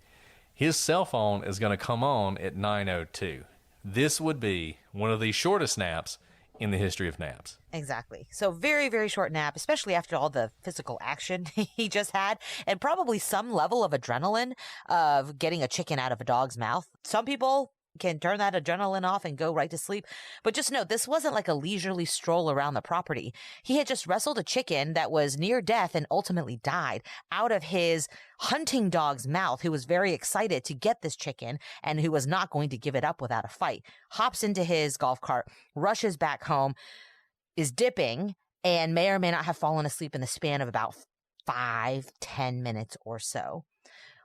His cell phone is going to come on at 9:02. This would be one of the shortest naps in the history of naps. Exactly. So very, very short nap, especially after all the physical action he just had, and probably some level of adrenaline of getting a chicken out of a dog's mouth. Some people can turn that adrenaline off and go right to sleep. But just know, this wasn't like a leisurely stroll around the property. He had just wrestled a chicken that was near death and ultimately died out of his hunting dog's mouth, who was very excited to get this chicken and who was not going to give it up without a fight. Hops into his golf cart, rushes back home, is dipping, and may or may not have fallen asleep in the span of about 5-10 minutes or so.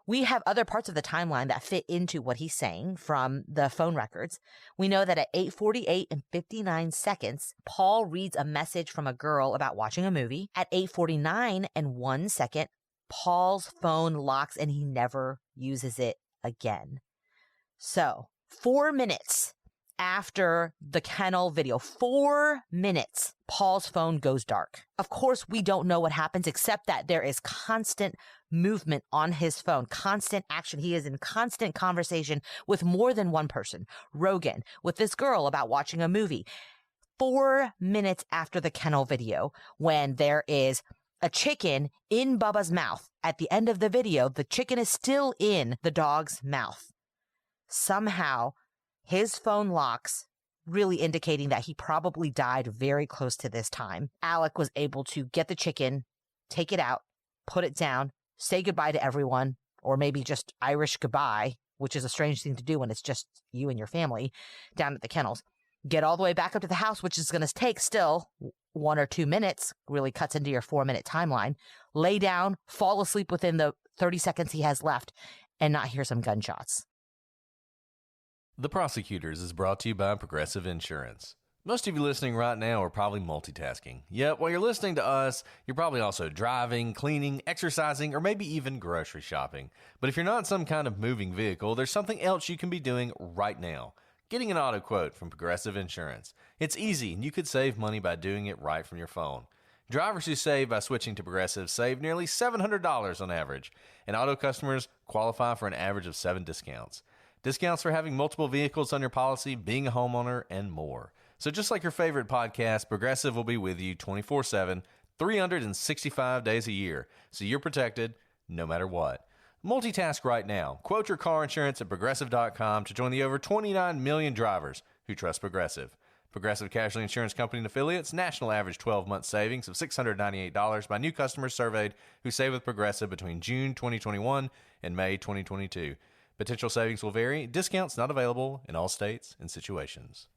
We have other parts of the timeline that fit into what he's saying from the phone records. We know that at 8:48 and 59 seconds, Paul reads a message from a girl about watching a movie. At 8:49 and 1 second, Paul's phone locks and he never uses it again. So 4 minutes after the kennel video, 4 minutes, Paul's phone goes dark. Of course, we don't know what happens, except that there is constant movement on his phone, constant action. He is in constant conversation with more than one person. Rogan, with this girl about watching a movie. 4 minutes after the kennel video, when there is a chicken in Bubba's mouth. At the end of the video, the chicken is still in the dog's mouth. Somehow, his phone locks, really indicating that he probably died very close to this time. Alec was able to get the chicken, take it out, put it down, say goodbye to everyone, or maybe just Irish goodbye, which is a strange thing to do when it's just you and your family down at the kennels. Get all the way back up to the house, which is going to take still 1 or 2 minutes, really cuts into your 4-minute timeline. Lay down, fall asleep within the 30 seconds he has left, and not hear some gunshots. The Prosecutors is brought to you by Progressive Insurance. Most of you listening right now are probably multitasking. Yet, while you're listening to us, you're probably also driving, cleaning, exercising, or maybe even grocery shopping. But if you're not in some kind of moving vehicle, there's something else you can be doing right now. Getting an auto quote from Progressive Insurance. It's easy, and you could save money by doing it right from your phone. Drivers who save by switching to Progressive save nearly $700 on average, and auto customers qualify for an average of 7 discounts. Discounts for having multiple vehicles on your policy, being a homeowner, and more. So just like your favorite podcast, Progressive will be with you 24/7, 365 days a year, so you're protected no matter what. Multitask right now. Quote your car insurance at Progressive.com to join the over 29 million drivers who trust Progressive. Progressive Casualty Insurance Company and Affiliates, national average 12-month savings of $698 by new customers surveyed who save with Progressive between June 2021 and May 2022. Potential savings will vary. Discounts not available in all states and situations.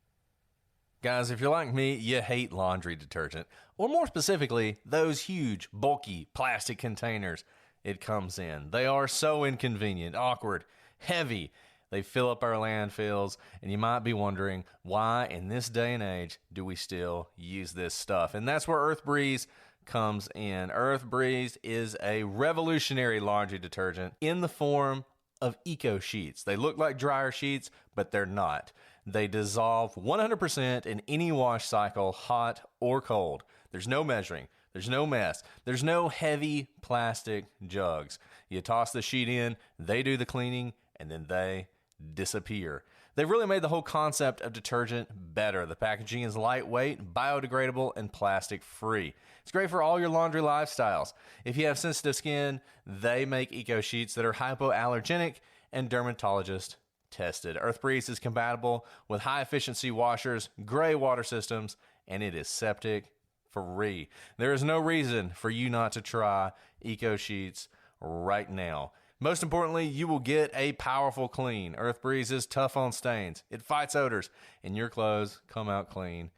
Guys, if you're like me, you hate laundry detergent, or more specifically, those huge, bulky plastic containers it comes in. They are so inconvenient, awkward, heavy. They fill up our landfills, and you might be wondering, why in this day and age do we still use this stuff? And that's where Earth Breeze comes in. Earth Breeze is a revolutionary laundry detergent in the form of eco sheets. They look like dryer sheets, but they're not. They dissolve 100% in any wash cycle, hot or cold. There's no measuring. There's no mess. There's no heavy plastic jugs. You toss the sheet in, they do the cleaning, and then they disappear. They've really made the whole concept of detergent better. The packaging is lightweight, biodegradable, and plastic free. It's great for all your laundry lifestyles. If you have sensitive skin, they make eco sheets that are hypoallergenic and dermatologist tested. Earth Breeze is compatible with high efficiency washers, gray water systems, and it is septic free. There is no reason for you not to try eco sheets right now. Most importantly, you will get a powerful clean. Earth Breeze is tough on stains. It fights odors, and your clothes come out clean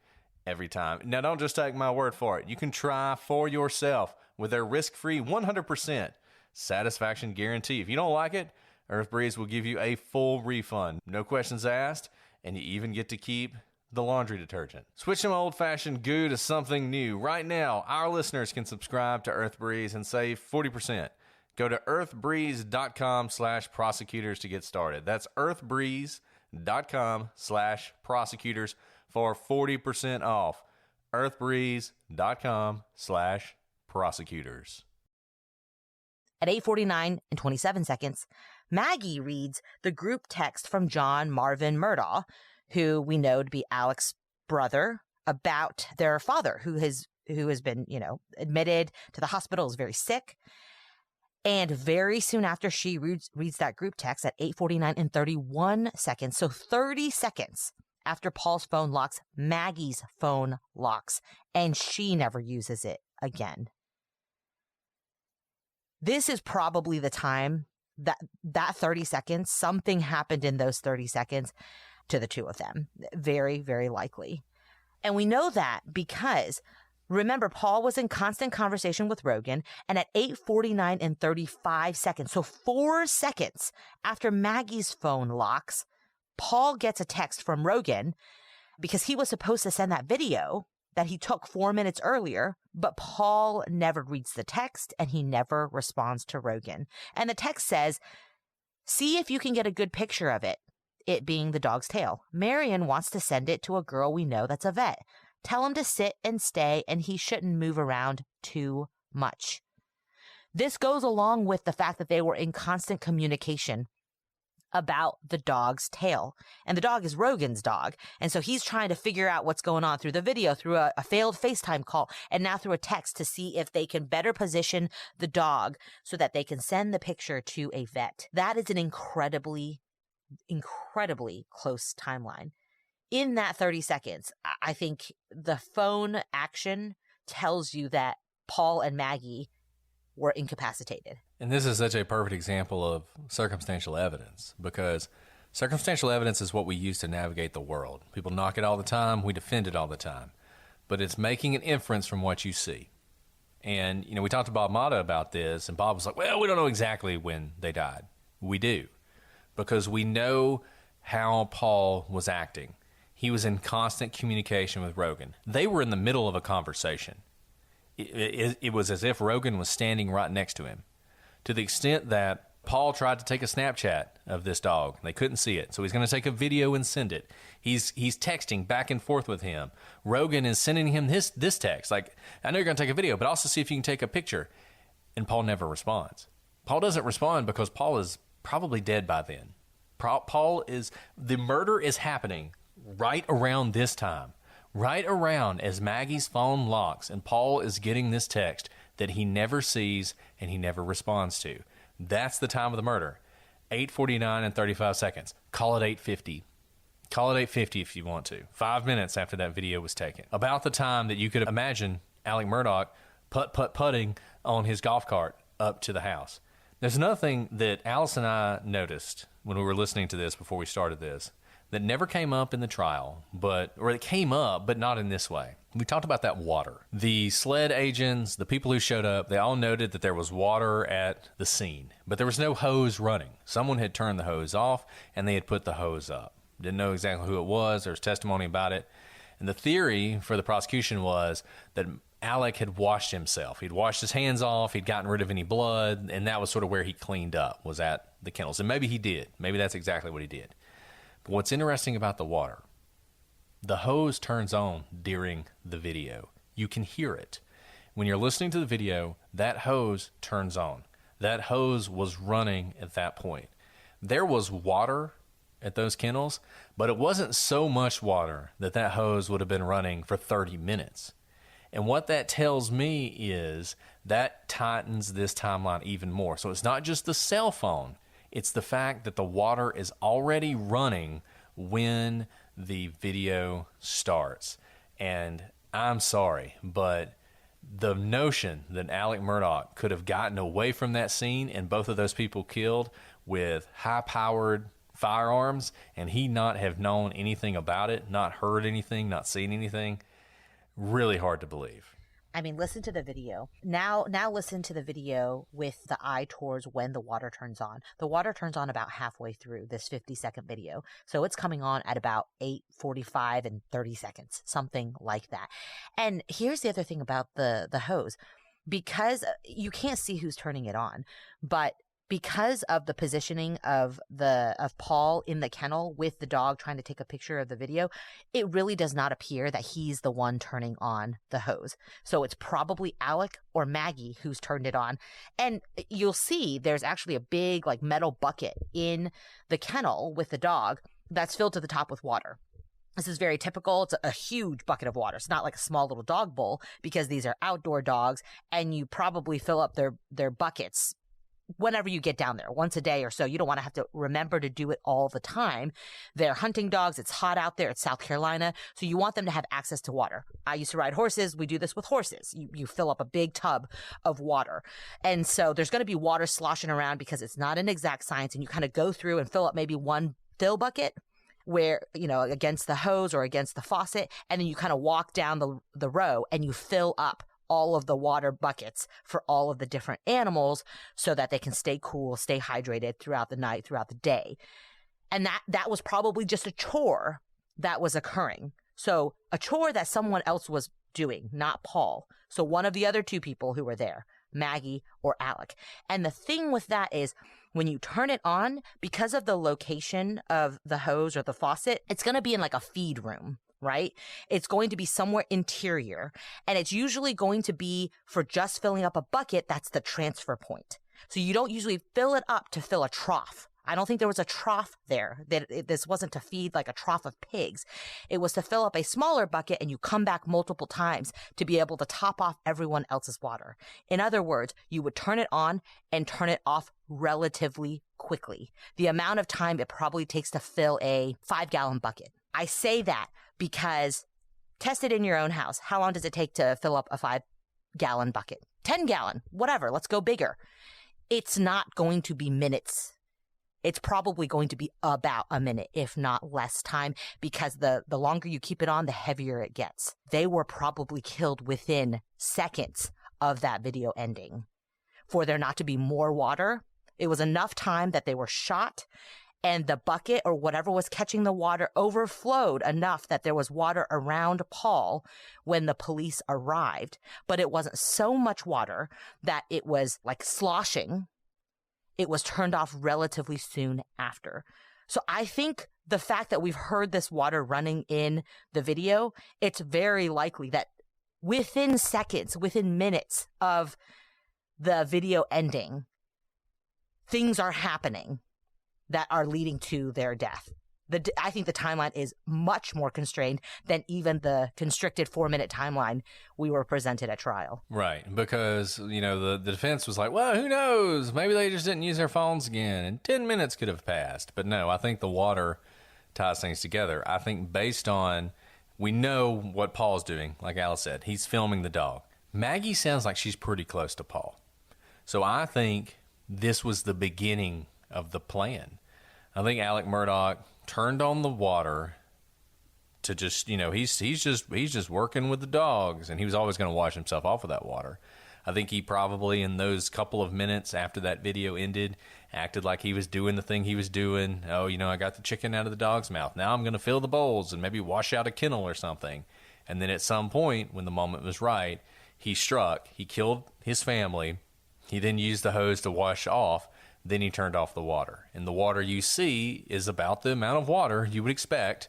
every time. Now, don't just take my word for it. You can try for yourself with their risk-free 100% satisfaction guarantee. If you don't like it, Earth Breeze will give you a full refund. No questions asked, and you even get to keep the laundry detergent. Switch from old-fashioned goo to something new. Right now, our listeners can subscribe to Earth Breeze and save 40%. Go to earthbreeze.com/prosecutors to get started. That's earthbreeze.com/prosecutors for 40% off. earthbreeze.com/prosecutors. At 8:49 and 27 seconds, Maggie reads the group text from John Marvin Murdaugh, who we know to be Alex's brother, about their father, who has been, admitted to the hospital, is very sick. And very soon after she reads that group text at 8:49 and 31 seconds, so 30 seconds after Paul's phone locks, Maggie's phone locks, and she never uses it again. This is probably the time that 30 seconds, something happened in those 30 seconds to the two of them. Very, very likely. And we know that because, remember, Paul was in constant conversation with Rogan, and at 8:49 and 35 seconds, so 4 seconds after Maggie's phone locks, Paul gets a text from Rogan because he was supposed to send that video that he took 4 minutes earlier, but Paul never reads the text and he never responds to Rogan. And the text says, "See if you can get a good picture of it being the dog's tail. Marion wants to send it to a girl we know that's a vet. Tell him to sit and stay, and he shouldn't move around too much." This goes along with the fact that they were in constant communication about the dog's tail. And the dog is Rogan's dog. And so he's trying to figure out what's going on through the video, through a failed FaceTime call, and now through a text to see if they can better position the dog so that they can send the picture to a vet. That is an incredibly, incredibly close timeline. In that 30 seconds, I think the phone action tells you that Paul and Maggie were incapacitated. And this is such a perfect example of circumstantial evidence, because circumstantial evidence is what we use to navigate the world. People knock it all the time. We defend it all the time. But it's making an inference from what you see. And, we talked to Bob Mata about this, and Bob was like, well, we don't know exactly when they died. We do, because we know how Paul was acting. he was in constant communication with Rogan. They were in the middle of a conversation. It was as if Rogan was standing right next to him, to the extent that Paul tried to take a Snapchat of this dog. They couldn't see it, so he's going to take a video and send it. He's texting back and forth with him. Rogan is sending him this text, like, I know you're going to take a video, but also see if you can take a picture. And Paul never responds. Paul doesn't respond because Paul is probably dead by then. The murder is happening right around this time, right around as Maggie's phone locks and Paul is getting this text that he never sees and he never responds to. That's the time of the murder. 8:49 and 35 seconds. Call it 8:50. Call it 8:50 if you want to. 5 minutes after that video was taken. About the time that you could imagine Alec Murdaugh putting on his golf cart up to the house. There's another thing that Alice and I noticed when we were listening to this before we started this that never came up in the trial, or it came up, but not in this way. We talked about that water. The SLED agents, the people who showed up, they all noted that there was water at the scene, but there was no hose running. Someone had turned the hose off, and they had put the hose up. Didn't know exactly who it was. There was testimony about it. And the theory for the prosecution was that Alec had washed himself. He'd washed his hands off. He'd gotten rid of any blood, and that was sort of where he cleaned up, was at the kennels. And maybe he did. Maybe that's exactly what he did. But what's interesting about the water, the hose turns on during the video. You can hear it. When you're listening to the video, that hose turns on. That hose was running at that point. There was water at those kennels, but it wasn't so much water that hose would have been running for 30 minutes. And what that tells me is that tightens this timeline even more. So it's not just the cell phone. It's the fact that the water is already running when the video starts. And I'm sorry, but the notion that Alec Murdaugh could have gotten away from that scene and both of those people killed with high-powered firearms and he not have known anything about it, not heard anything, not seen anything, really hard to believe. I mean, listen to the video. Now listen to the video with the eye towards when the water turns on. The water turns on about halfway through this 50-second video. So it's coming on at about 8:45 and 30 seconds, something like that. And here's the other thing about the hose. Because you can't see who's turning it on, but because of the positioning of Paul in the kennel with the dog trying to take a picture of the video, it really does not appear that he's the one turning on the hose. So it's probably Alec or Maggie who's turned it on. And you'll see there's actually a big like metal bucket in the kennel with the dog that's filled to the top with water. This is very typical. It's a huge bucket of water. It's not like a small little dog bowl because these are outdoor dogs and you probably fill up their buckets whenever you get down there, once a day or so. You don't want to have to remember to do it all the time. They're hunting dogs. It's hot out there. It's South Carolina. So you want them to have access to water. I used to ride horses. We do this with horses. You fill up a big tub of water. And so there's going to be water sloshing around because it's not an exact science. And you kind of go through and fill up maybe one fill bucket where, against the hose or against the faucet. And then you kind of walk down the row and you fill up all of the water buckets for all of the different animals so that they can stay cool, stay hydrated throughout the night, throughout the day. And that was probably just a chore that was occurring. So a chore that someone else was doing, not Paul. So one of the other two people who were there, Maggie or Alec. And the thing with that is when you turn it on, because of the location of the hose or the faucet, it's going to be in like a feed room. Right? It's going to be somewhere interior, and it's usually going to be for just filling up a bucket. That's the transfer point. So you don't usually fill it up to fill a trough. I don't think there was a trough there. This wasn't to feed like a trough of pigs. It was to fill up a smaller bucket, and you come back multiple times to be able to top off everyone else's water. In other words, you would turn it on and turn it off relatively quickly. The amount of time it probably takes to fill a 5-gallon bucket. I say that because test it in your own house. How long does it take to fill up a 5-gallon bucket? 10-gallon, whatever. Let's go bigger. It's not going to be minutes. It's probably going to be about a minute, if not less time, because the longer you keep it on, the heavier it gets. They were probably killed within seconds of that video ending. For there not to be more water, it was enough time that they were shot and the bucket or whatever was catching the water overflowed enough that there was water around Paul when the police arrived. But it wasn't so much water that it was like sloshing. It was turned off relatively soon after. So I think the fact that we've heard this water running in the video, it's very likely that within seconds, within minutes of the video ending, things are happening that are leading to their death. I think the timeline is much more constrained than even the constricted 4-minute timeline we were presented at trial. Right, because, the defense was like, well, who knows? Maybe they just didn't use their phones again, and 10 minutes could have passed. But no, I think the water ties things together. I think based on, we know what Paul's doing, like Alice said. He's filming the dog. Maggie sounds like she's pretty close to Paul. So I think this was the beginning of the plan. I think Alec Murdaugh turned on the water to just, he's just working with the dogs, and he was always going to wash himself off with that water. I think he probably, in those couple of minutes after that video ended, acted like he was doing the thing he was doing. Oh, I got the chicken out of the dog's mouth. Now I'm going to fill the bowls and maybe wash out a kennel or something. And then at some point, when the moment was right, he struck. He killed his family. He then used the hose to wash off. Then he turned off the water. And the water you see is about the amount of water you would expect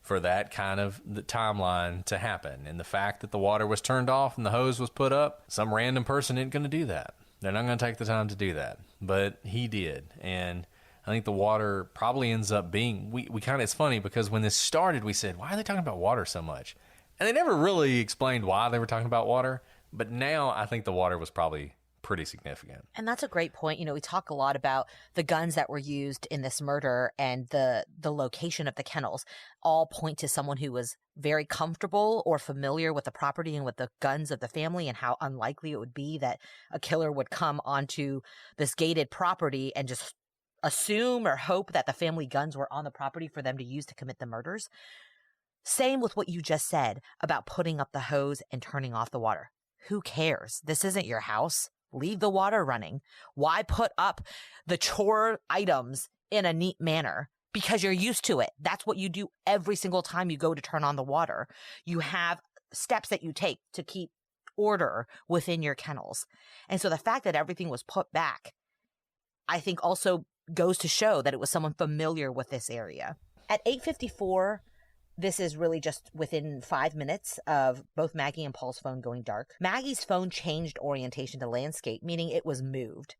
for that kind of the timeline to happen. And the fact that the water was turned off and the hose was put up, some random person isn't going to do that. They're not going to take the time to do that. But he did. And I think the water probably ends up being, we kind of, it's funny because when this started, we said, why are they talking about water so much? And they never really explained why they were talking about water. But now I think the water was probably pretty significant. And that's a great point. We talk a lot about the guns that were used in this murder, and the location of the kennels all point to someone who was very comfortable or familiar with the property and with the guns of the family, and how unlikely it would be that a killer would come onto this gated property and just assume or hope that the family guns were on the property for them to use to commit the murders. Same with what you just said about putting up the hose and turning off the water. Who cares? This isn't your house. Leave the water running. Why put up the chore items in a neat manner? Because you're used to it. That's what you do every single time you go to turn on the water. You have steps that you take to keep order within your kennels. And so the fact that everything was put back, I think also goes to show that it was someone familiar with this area. At 8:54, this is really just within 5 minutes of both Maggie and Paul's phone going dark. Maggie's phone changed orientation to landscape, meaning it was moved.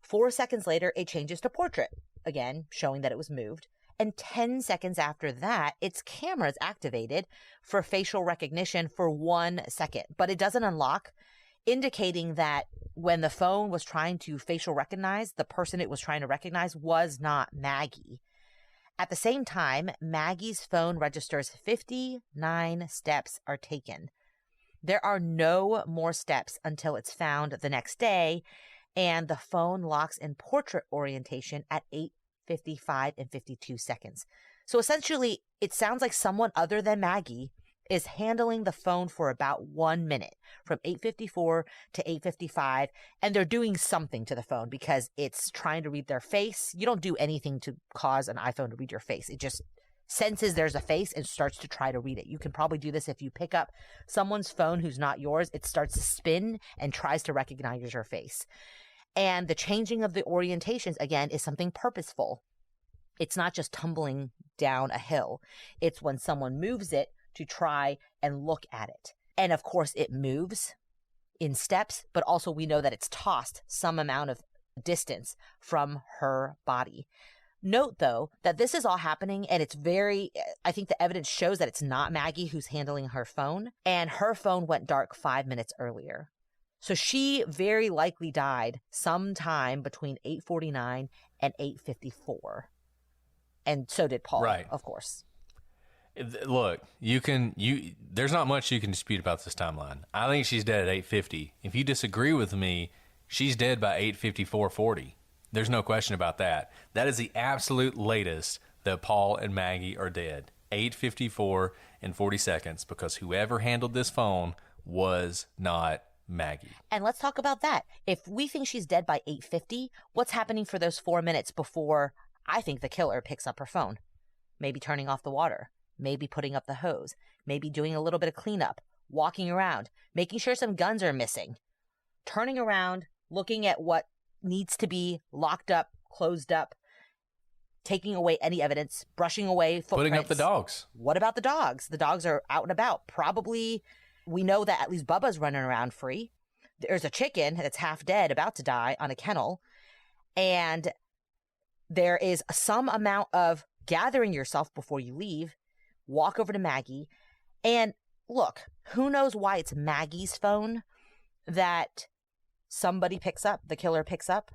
4 seconds later, it changes to portrait, again, showing that it was moved. And 10 seconds after that, its camera is activated for facial recognition for 1 second. But it doesn't unlock, indicating that when the phone was trying to facial recognize, the person it was trying to recognize was not Maggie. At the same time, Maggie's phone registers 59 steps are taken. There are no more steps until it's found the next day, and the phone locks in portrait orientation at 8:55 and 52 seconds. So essentially, it sounds like someone other than Maggie is handling the phone for about 1 minute, from 8:54 to 8:55, and they're doing something to the phone because it's trying to read their face. You don't do anything to cause an iPhone to read your face. It just senses there's a face and starts to try to read it. You can probably do this if you pick up someone's phone who's not yours. It starts to spin and tries to recognize your face. And the changing of the orientations, again, is something purposeful. It's not just tumbling down a hill. It's when someone moves it to try and look at it. And of course, it moves in steps, but also we know that it's tossed some amount of distance from her body. Note, though, that this is all happening, and I think the evidence shows that it's not Maggie who's handling her phone, and her phone went dark 5 minutes earlier. So she very likely died sometime between 8:49 and 8:54. And so did Paul, right, of course. Look, there's not much you can dispute about this timeline. I think she's dead at 8:50. If you disagree with me, she's dead by 8:54:40. There's no question about that. That is the absolute latest that Paul and Maggie are dead. 8:54 and 40 seconds, because whoever handled this phone was not Maggie. And let's talk about that. If we think she's dead by 8:50, what's happening for those 4 minutes before I think the killer picks up her phone, maybe turning off the water, maybe putting up the hose, maybe doing a little bit of cleanup, walking around, making sure some guns are missing, turning around, looking at what needs to be locked up, closed up, taking away any evidence, brushing away footprints. Putting up the dogs. What about the dogs? The dogs are out and about. Probably, we know that at least Bubba's running around free. There's a chicken that's half dead, about to die on a kennel. And there is some amount of gathering yourself before you leave, walk over to Maggie. And look, who knows why it's Maggie's phone that somebody picks up, the killer picks up.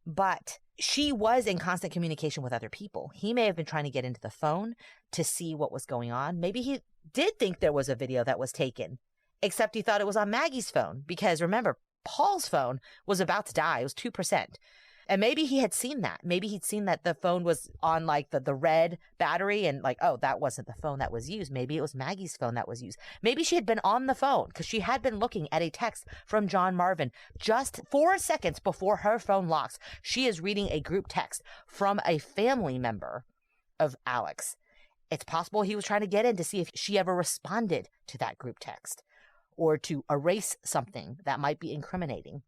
But she was in constant communication with other people. He may have been trying to get into the phone to see what was going on. Maybe he did think there was a video that was taken, except he thought it was on Maggie's phone. Because remember, Paul's phone was about to die. It was 2%. And maybe he had seen that. Maybe he'd seen that the phone was on like the red battery and like, oh, that wasn't the phone that was used. Maybe it was Maggie's phone that was used. Maybe she had been on the phone because she had been looking at a text from John Marvin just 4 seconds before her phone locks. She is reading a group text from a family member of Alex. It's possible he was trying to get in to see if she ever responded to that group text or to erase something that might be incriminating,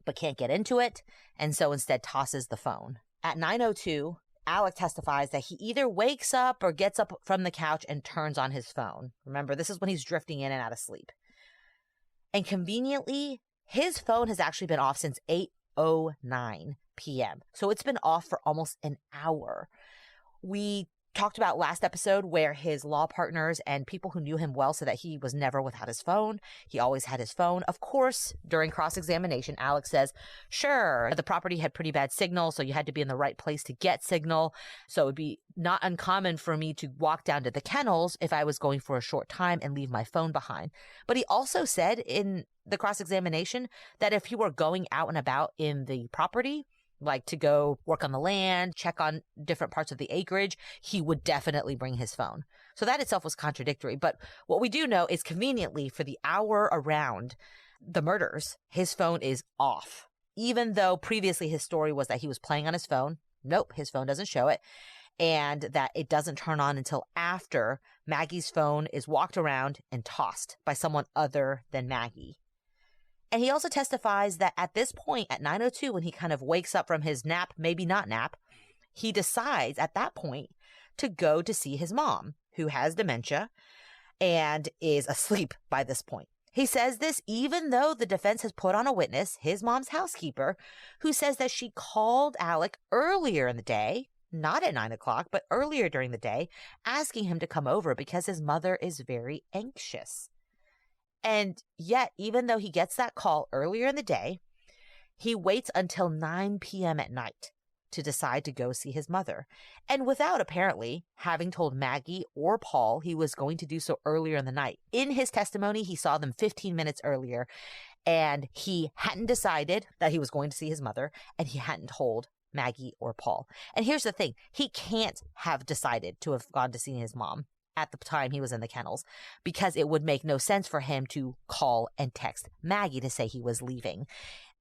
but can't get into it, and so instead tosses the phone. At 9:02, Alec testifies that he either wakes up or gets up from the couch and turns on his phone. Remember, this is when he's drifting in and out of sleep. And conveniently, his phone has actually been off since 8:09 p.m. So it's been off for almost an hour. We talked about last episode where his law partners and people who knew him well said that he was never without his phone. He always had his phone. Of course, during cross-examination, Alex says, sure, the property had pretty bad signal, so you had to be in the right place to get signal. So it would be not uncommon for me to walk down to the kennels if I was going for a short time and leave my phone behind. But he also said in the cross-examination that if he were going out and about in the property, like to go work on the land, check on different parts of the acreage, he would definitely bring his phone. So that itself was contradictory. But what we do know is conveniently for the hour around the murders, his phone is off. Even though previously his story was that he was playing on his phone. Nope, his phone doesn't show it. And that it doesn't turn on until after Maggie's phone is walked around and tossed by someone other than Maggie. And he also testifies that at this point, at 9:02, when he kind of wakes up from his nap, maybe not nap, he decides at that point to go to see his mom, who has dementia and is asleep by this point. He says this even though the defense has put on a witness, his mom's housekeeper, who says that she called Alec earlier in the day, not at 9 o'clock, but earlier during the day, asking him to come over because his mother is very anxious. And yet, even though he gets that call earlier in the day, he waits until 9 p.m. at night to decide to go see his mother. And without apparently having told Maggie or Paul he was going to do so earlier in the night. In his testimony, he saw them 15 minutes earlier, and he hadn't decided that he was going to see his mother, and he hadn't told Maggie or Paul. And here's the thing. He can't have decided to have gone to see his mom at the time he was in the kennels, because it would make no sense for him to call and text Maggie to say he was leaving.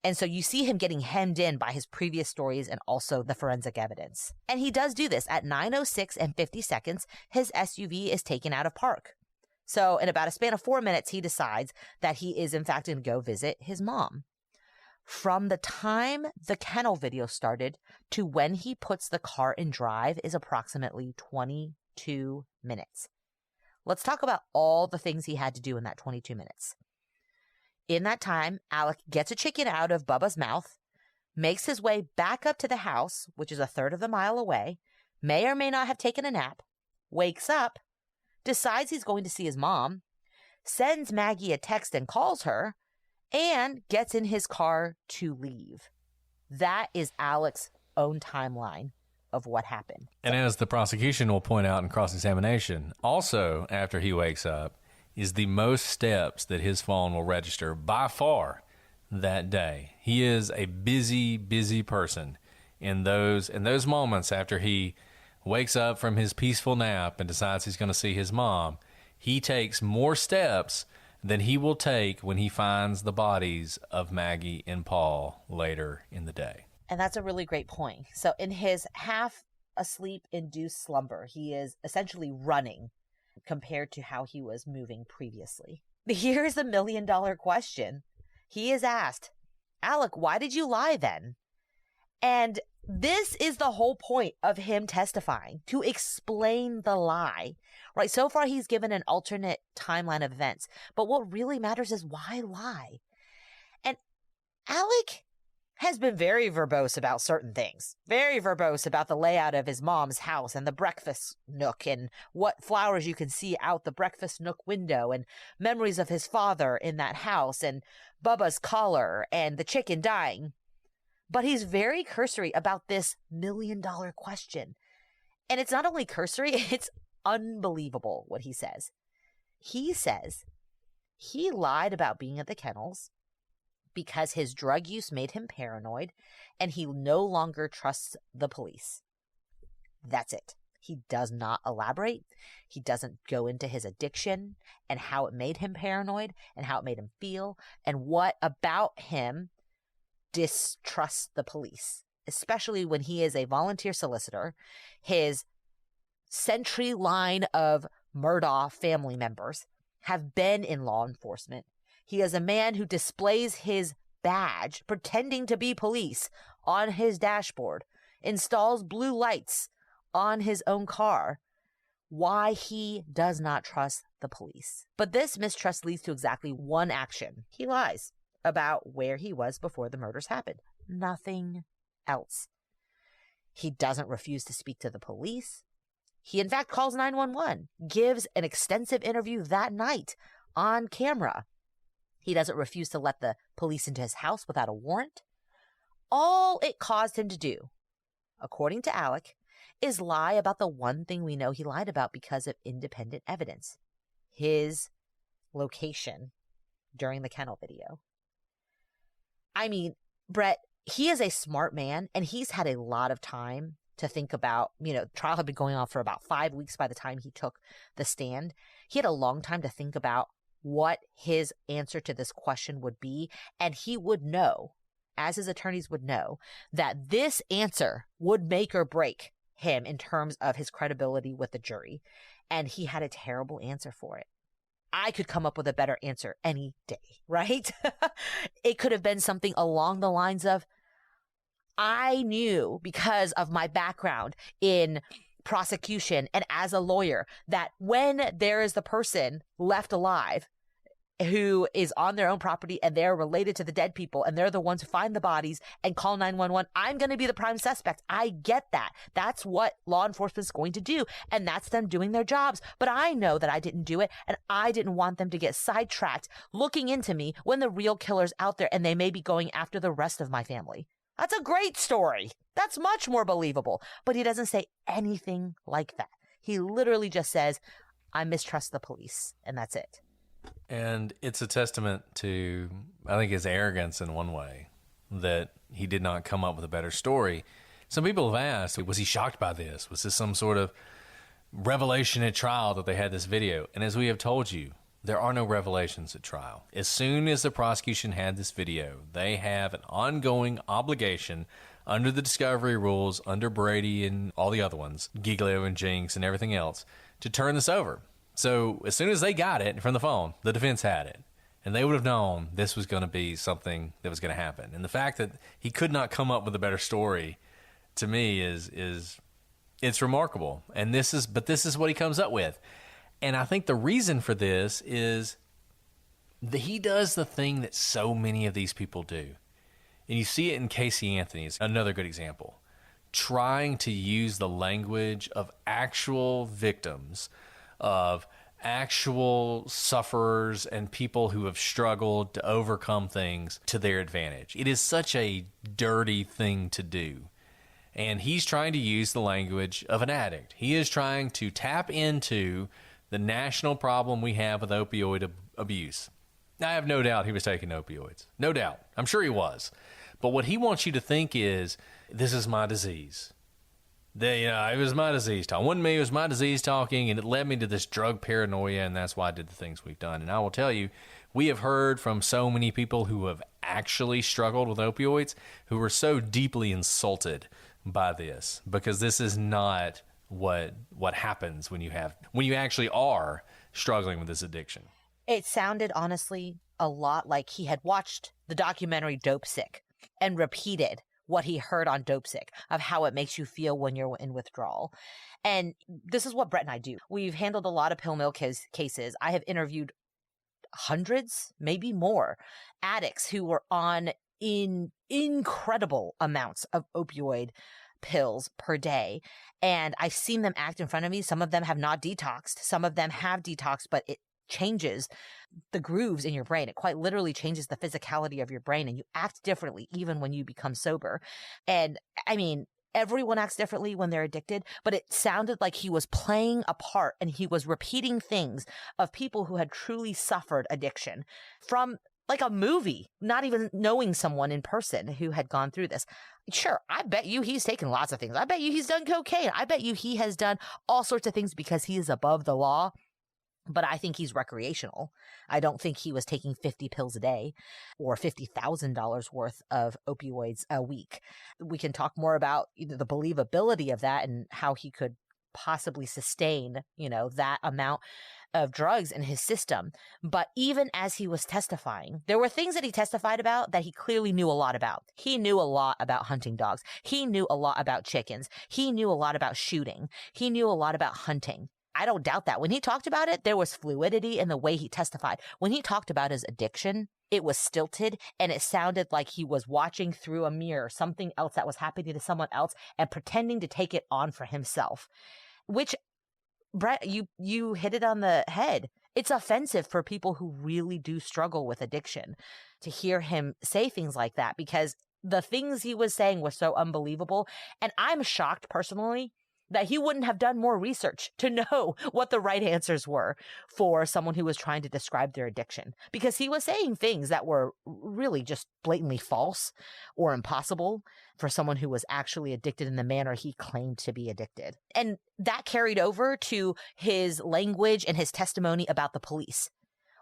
And so you see him getting hemmed in by his previous stories and also the forensic evidence. And he does do this. At 9:06 and 50 seconds, his SUV is taken out of park. So in about a span of 4 minutes, he decides that he is in fact going to go visit his mom. From the time the kennel video started to when he puts the car in drive is approximately 22 minutes. Let's talk about all the things he had to do in that 22 minutes. In that time, Alec gets a chicken out of Bubba's mouth, makes his way back up to the house, which is a third of a mile away, may or may not have taken a nap, wakes up, decides he's going to see his mom, sends Maggie a text and calls her, and gets in his car to leave. That is Alec's own timeline of what happened. And as the prosecution will point out in cross-examination, also after he wakes up is the most steps that his phone will register by far that day. He is a busy, busy person in those moments after he wakes up from his peaceful nap and decides he's going to see his mom. He takes more steps than he will take when he finds the bodies of Maggie and Paul later in the day. And that's a really great point. So in his half asleep induced slumber, he is essentially running compared to how he was moving previously. Here's the $1 million question. He is asked, Alec, why did you lie then? And this is the whole point of him testifying, to explain the lie, right? So far, he's given an alternate timeline of events, but what really matters is why lie? And Alec has been very verbose about certain things, very verbose about the layout of his mom's house and the breakfast nook and what flowers you can see out the breakfast nook window and memories of his father in that house and Bubba's collar and the chicken dying. But he's very cursory about this $1 million question. And it's not only cursory, it's unbelievable what he says. He says he lied about being at the kennels because his drug use made him paranoid and he no longer trusts the police. That's it. He does not elaborate. He doesn't go into his addiction and how it made him paranoid and how it made him feel and what about him distrusts the police, especially when he is a volunteer solicitor. His century line of Murdaugh family members have been in law enforcement. He is a man who displays his badge, pretending to be police, on his dashboard, installs blue lights on his own car. Why he does not trust the police. But this mistrust leads to exactly one action. He lies about where he was before the murders happened. Nothing else. He doesn't refuse to speak to the police. He, in fact, calls 911, gives an extensive interview that night on camera. He doesn't refuse to let the police into his house without a warrant. All it caused him to do, according to Alec, is lie about the one thing we know he lied about because of independent evidence. His location during the kennel video. I mean, Brett, he is a smart man and he's had a lot of time to think about, trial had been going on for about 5 weeks by the time he took the stand. He had a long time to think about what his answer to this question would be. And he would know, as his attorneys would know, that this answer would make or break him in terms of his credibility with the jury. And he had a terrible answer for it. I could come up with a better answer any day, right? It could have been something along the lines of, I knew because of my background in prosecution and as a lawyer that when there is the person left alive who is on their own property and they're related to the dead people and they're the ones who find the bodies and call 911, I'm going to be the prime suspect. I get that. That's what law enforcement is going to do. And that's them doing their jobs. But I know that I didn't do it and I didn't want them to get sidetracked looking into me when the real killer's out there and they may be going after the rest of my family. That's a great story. That's much more believable. But he doesn't say anything like that. He literally just says, I mistrust the police. And that's it. And it's a testament to, I think, his arrogance in one way, that he did not come up with a better story. Some people have asked, was he shocked by this? Was this some sort of revelation at trial that they had this video? And as we have told you, there are no revelations at trial. As soon as the prosecution had this video, they have an ongoing obligation under the discovery rules, under Brady and all the other ones, Giglio and Jinx and everything else, to turn this over. So as soon as they got it from the phone, the defense had it. And they would have known this was going to be something that was going to happen. And the fact that he could not come up with a better story, to me, is it's remarkable. And this is what he comes up with. And I think the reason for this is that he does the thing that so many of these people do. And you see it in Casey Anthony's, another good example. Trying to use the language of actual victims, of actual sufferers and people who have struggled to overcome things to their advantage. It is such a dirty thing to do. And he's trying to use the language of an addict. He is trying to tap into the national problem we have with opioid abuse. I have no doubt he was taking opioids. No doubt. I'm sure he was. But what he wants you to think is, this is my disease. It was my disease talking. It wasn't me, it was my disease talking, and it led me to this drug paranoia, and that's why I did the things we've done. And I will tell you, we have heard from so many people who have actually struggled with opioids who were so deeply insulted by this, because this is not what happens when you actually are struggling with this addiction. It sounded honestly a lot like he had watched the documentary Dope Sick and repeated what he heard on Dope Sick of how it makes you feel when you're in withdrawal. And this is what Brett and I do. We've handled a lot of pill mill cases. I have interviewed hundreds, maybe more, addicts who were on incredible amounts of opioid pills per day. And I've seen them act in front of me. Some of them have not detoxed. Some of them have detoxed, but it changes the grooves in your brain. It quite literally changes the physicality of your brain, and you act differently even when you become sober. And I mean, everyone acts differently when they're addicted, but it sounded like he was playing a part and he was repeating things of people who had truly suffered addiction from like a movie, not even knowing someone in person who had gone through this. Sure, I bet you he's taken lots of things. I bet you he's done cocaine. I bet you he has done all sorts of things because he is above the law. But I think he's recreational. I don't think he was taking 50 pills a day or $50,000 worth of opioids a week. We can talk more about the believability of that and how he could possibly sustain, that amount of drugs in his system. But even as he was testifying, there were things that he testified about that he clearly knew a lot about. He knew a lot about hunting dogs. He knew a lot about chickens. He knew a lot about shooting. He knew a lot about hunting. I don't doubt that. When he talked about it, there was fluidity in the way he testified. When he talked about his addiction, it was stilted and it sounded like he was watching through a mirror, something else that was happening to someone else and pretending to take it on for himself, which, Brett, you hit it on the head. It's offensive for people who really do struggle with addiction to hear him say things like that, because the things he was saying were so unbelievable. And I'm shocked personally that he wouldn't have done more research to know what the right answers were for someone who was trying to describe their addiction, because he was saying things that were really just blatantly false or impossible for someone who was actually addicted in the manner he claimed to be addicted. And that carried over to his language and his testimony about the police.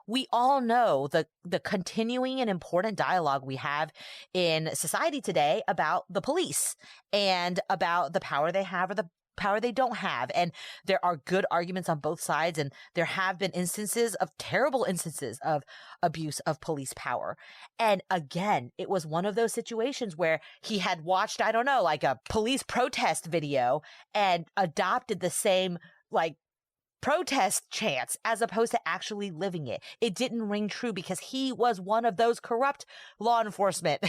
We all know the continuing and important dialogue we have in society today about the police and about the power they have or the power they don't have. And there are good arguments on both sides. And there have been terrible instances of abuse of police power. And again, it was one of those situations where he had watched, I don't know, like a police protest video and adopted the same protest chants as opposed to actually living it. It didn't ring true because he was one of those corrupt law enforcement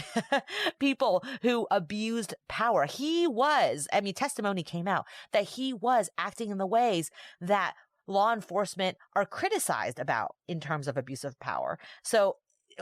people who abused power. Testimony came out that he was acting in the ways that law enforcement are criticized about in terms of abuse of power. So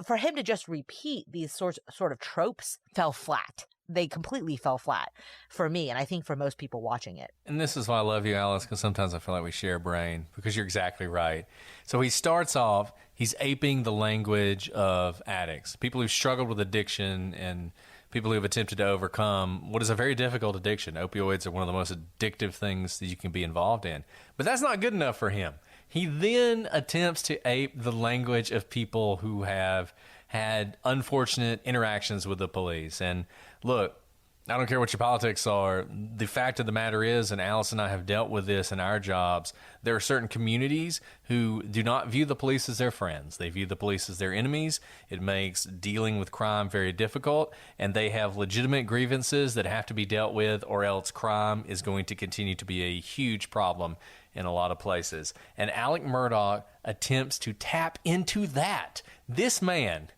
for him to just repeat these sort of tropes fell flat. They completely fell flat for me, and I think for most people watching it. And this is why I love you, Alice, because sometimes I feel like we share a brain, because you're exactly right. So he starts off, he's aping the language of addicts, people who've struggled with addiction and people who've attempted to overcome what is a very difficult addiction. Opioids are one of the most addictive things that you can be involved in. But that's not good enough for him. He then attempts to ape the language of people who have had unfortunate interactions with the police. And look, I don't care what your politics are. The fact of the matter is, and Alice and I have dealt with this in our jobs, there are certain communities who do not view the police as their friends. They view the police as their enemies. It makes dealing with crime very difficult, and they have legitimate grievances that have to be dealt with, or else crime is going to continue to be a huge problem in a lot of places. And Alec Murdaugh attempts to tap into that. This man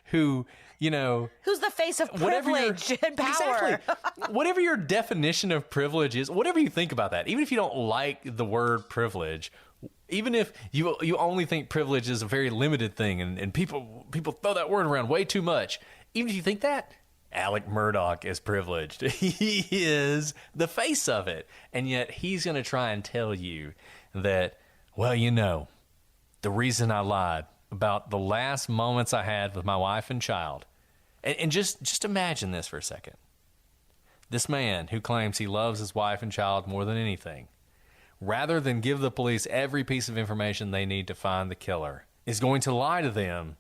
who, who's the face of privilege and power. Exactly. Whatever your definition of privilege is, whatever you think about that, even if you don't like the word privilege, even if you only think privilege is a very limited thing and people throw that word around way too much, even if you think that, Alec Murdaugh is privileged. He is the face of it. And yet he's going to try and tell you that, the reason I lied about the last moments I had with my wife and child. And just imagine this for a second. This man who claims he loves his wife and child more than anything, rather than give the police every piece of information they need to find the killer, is going to lie to them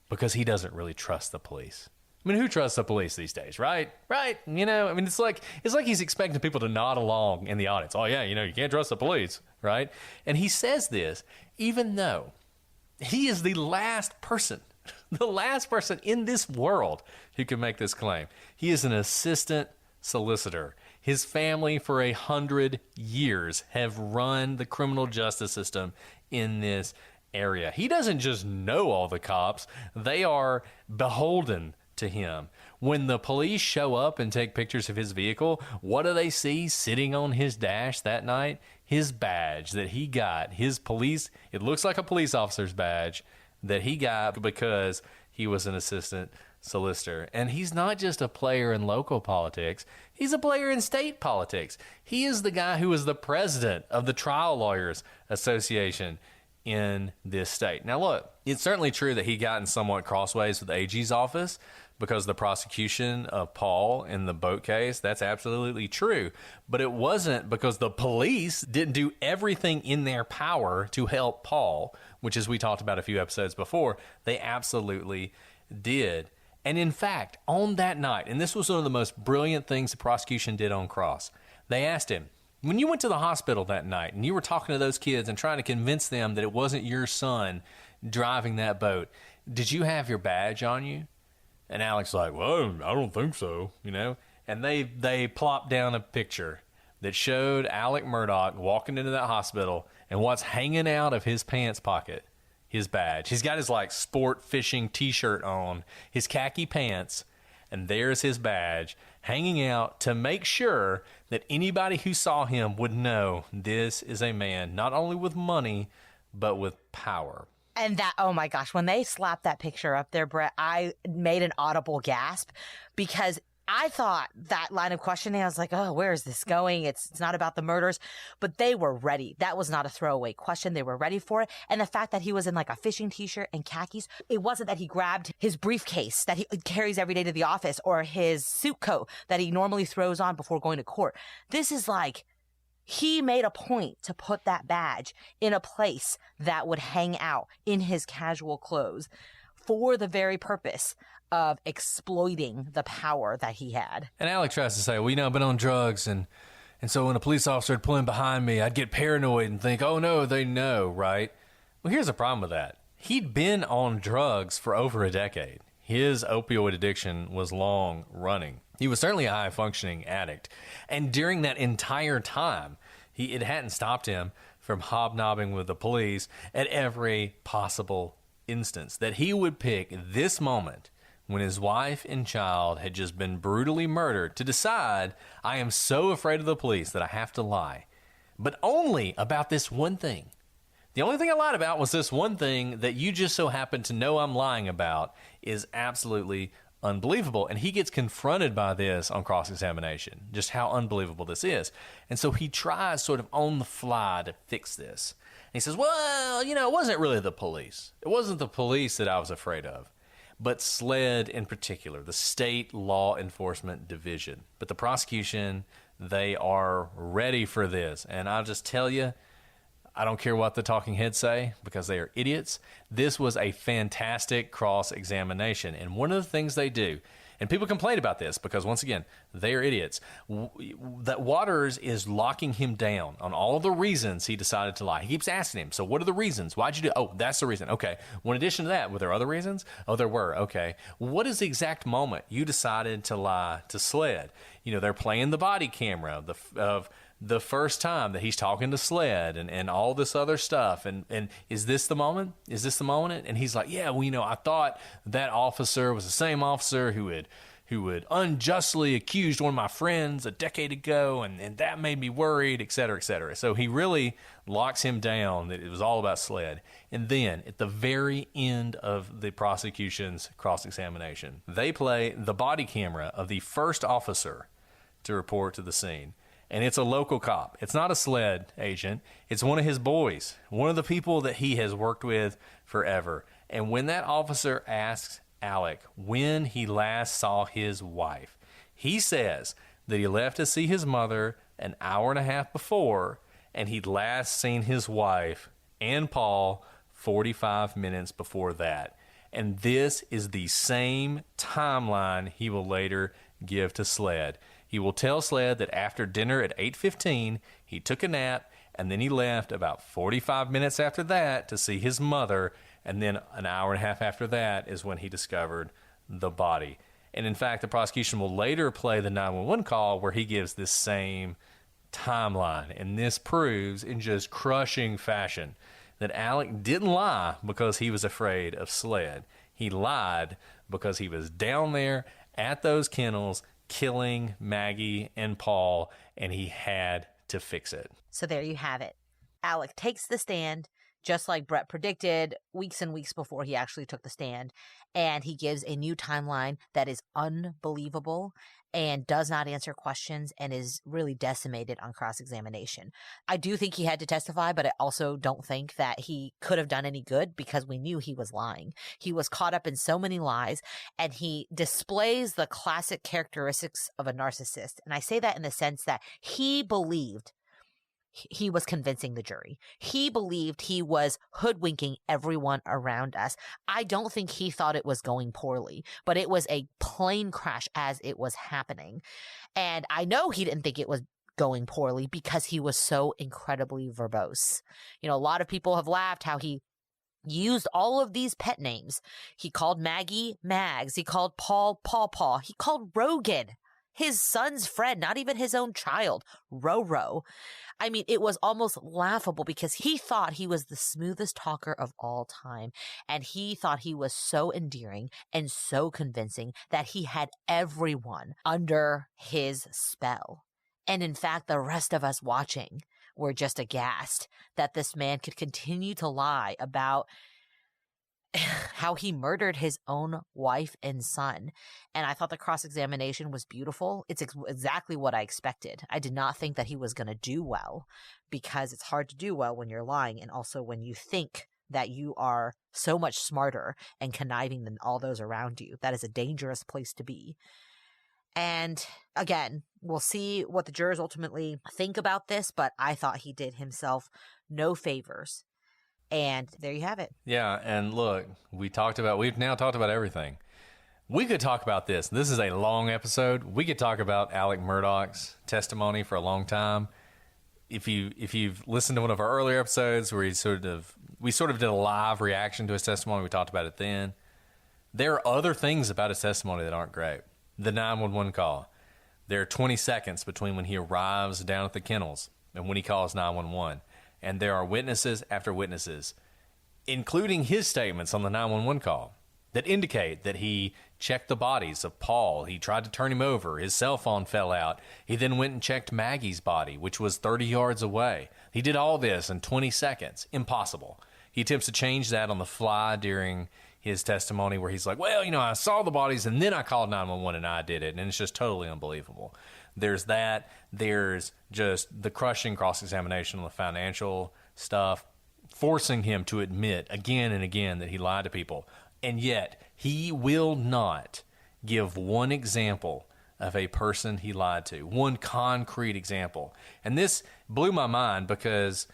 because he doesn't really trust the police. I mean, who trusts the police these days, right? Right? You know, I mean, it's like he's expecting people to nod along in the audience. Oh, yeah, you know, you can't trust the police, right? And he says this even though he is the last person in this world who can make this claim. He is an assistant solicitor. His family for 100 years have run the criminal justice system in this area. He doesn't just know all the cops. They are beholden to him. When the police show up and take pictures of his vehicle, what do they see sitting on his dash that night? His badge that he got, it looks like a police officer's badge that he got because he was an assistant solicitor. And he's not just a player in local politics, he's a player in state politics. He is the guy who is the president of the Trial Lawyers Association in this state. Now look, it's certainly true that he got in somewhat crossways with the AG's office because the prosecution of Paul in the boat case, that's absolutely true. But it wasn't because the police didn't do everything in their power to help Paul, which, as we talked about a few episodes before, they absolutely did. And in fact, on that night, and this was one of the most brilliant things the prosecution did on cross, they asked him, when you went to the hospital that night and you were talking to those kids and trying to convince them that it wasn't your son driving that boat, did you have your badge on you? And Alec's like, well, I don't think so, you know? And they plopped down a picture that showed Alec Murdaugh walking into that hospital, and what's hanging out of his pants pocket, his badge. He's got his, like, sport fishing T-shirt on, his khaki pants, and there's his badge hanging out to make sure that anybody who saw him would know this is a man not only with money, but with power. And that, oh my gosh, when they slapped that picture up there, Brett, I made an audible gasp because I thought that line of questioning, I was like, oh, where is this going? It's not about the murders, but they were ready. That was not a throwaway question. They were ready for it. And the fact that he was in like a fishing T-shirt and khakis, it wasn't that he grabbed his briefcase that he carries every day to the office or his suit coat that he normally throws on before going to court. This is like, he made a point to put that badge in a place that would hang out in his casual clothes for the very purpose of exploiting the power that he had. And Alec tries to say, well, you know, I've been on drugs, and so when a police officer would pull in behind me, I'd get paranoid and think, oh, no, they know, right? Well, here's the problem with that. He'd been on drugs for over a decade. His opioid addiction was long running. He was certainly a high-functioning addict. And during that entire time, it hadn't stopped him from hobnobbing with the police at every possible instance. That he would pick this moment when his wife and child had just been brutally murdered to decide, I am so afraid of the police that I have to lie. But only about this one thing. The only thing I lied about was this one thing that you just so happen to know I'm lying about is absolutely unbelievable. And he gets confronted by this on cross-examination, just how unbelievable this is. And so he tries sort of on the fly to fix this. And he says, well, you know, it wasn't really the police. It wasn't the police that I was afraid of, but SLED in particular, the State Law Enforcement Division. But the prosecution, they are ready for this. And I'll just tell you, I don't care what the talking heads say because they are idiots. This was a fantastic cross-examination. And one of the things they do, and people complain about this because, once again, they are idiots, that Waters is locking him down on all the reasons he decided to lie. He keeps asking him, so what are the reasons? Why'd you do? Oh, that's the reason. Okay. Well, in addition to that, were there other reasons? Oh, there were. Okay. What is the exact moment you decided to lie to SLED? You know, they're playing the body camera of the first time that he's talking to SLED and all this other stuff. And is this the moment? Is this the moment? And he's like, yeah, well, you know, I thought that officer was the same officer who had unjustly accused one of my friends a decade ago, and that made me worried, et cetera, et cetera. So he really locks him down that it was all about SLED. And then at the very end of the prosecution's cross-examination, they play the body camera of the first officer to report to the scene. And it's a local cop. It's not a SLED agent. It's one of his boys, one of the people that he has worked with forever. And when that officer asks Alec when he last saw his wife, he says that he left to see his mother an hour and a half before, and he'd last seen his wife and Paul 45 minutes before that. And this is the same timeline he will later give to Sled. He will tell Sled that after dinner at 8:15, he took a nap, and then he left about 45 minutes after that to see his mother, and then an hour and a half after that is when he discovered the body. And in fact, the prosecution will later play the 911 call where he gives this same timeline. And this proves in just crushing fashion that Alec didn't lie because he was afraid of Sled. He lied because he was down there at those kennels killing Maggie and Paul, and he had to fix it. So there you have it. Alec takes the stand, just like Brett predicted weeks and weeks before he actually took the stand. And he gives a new timeline that is unbelievable and does not answer questions and is really decimated on cross-examination. I do think he had to testify, but I also don't think that he could have done any good because we knew he was lying. He was caught up in so many lies, and he displays the classic characteristics of a narcissist. And I say that in the sense that he believed he was convincing the jury. He believed he was hoodwinking everyone around us. I don't think he thought it was going poorly, but it was a plane crash as it was happening. And I know he didn't think it was going poorly because he was so incredibly verbose. You know, a lot of people have laughed how he used all of these pet names. He called Maggie Mags. He called Paul Paw. He called Rogan, his son's friend, not even his own child, Roro. I mean, it was almost laughable because he thought he was the smoothest talker of all time. And he thought he was so endearing and so convincing that he had everyone under his spell. And in fact, the rest of us watching were just aghast that this man could continue to lie about how he murdered his own wife and son. And I thought the cross-examination was beautiful. It's exactly what I expected. I did not think that he was going to do well, because it's hard to do well when you're lying, and also when you think that you are so much smarter and conniving than all those around you. That is a dangerous place to be. And again, we'll see what the jurors ultimately think about this, but I thought he did himself no favors. And there you have it. Yeah, and look, we've now talked about everything. We could talk about this. This is a long episode. We could talk about Alec Murdaugh's testimony for a long time. If you've listened to one of our earlier episodes where we sort of did a live reaction to his testimony, we talked about it then. There are other things about his testimony that aren't great. The 911 call. There are 20 seconds between when he arrives down at the kennels and when he calls 911. And there are witnesses after witnesses, including his statements on the 911 call, that indicate that he checked the bodies of Paul. He tried to turn him over. His cell phone fell out. He then went and checked Maggie's body, which was 30 yards away. He did all this in 20 seconds. Impossible. He attempts to change that on the fly during his testimony where he's like, well, I saw the bodies and then I called 911 and I did it. And it's just totally unbelievable. There's that. There's just the crushing cross-examination on the financial stuff, forcing him to admit again and again that he lied to people. And yet he will not give one example of a person he lied to, one concrete example. And this blew my mind because,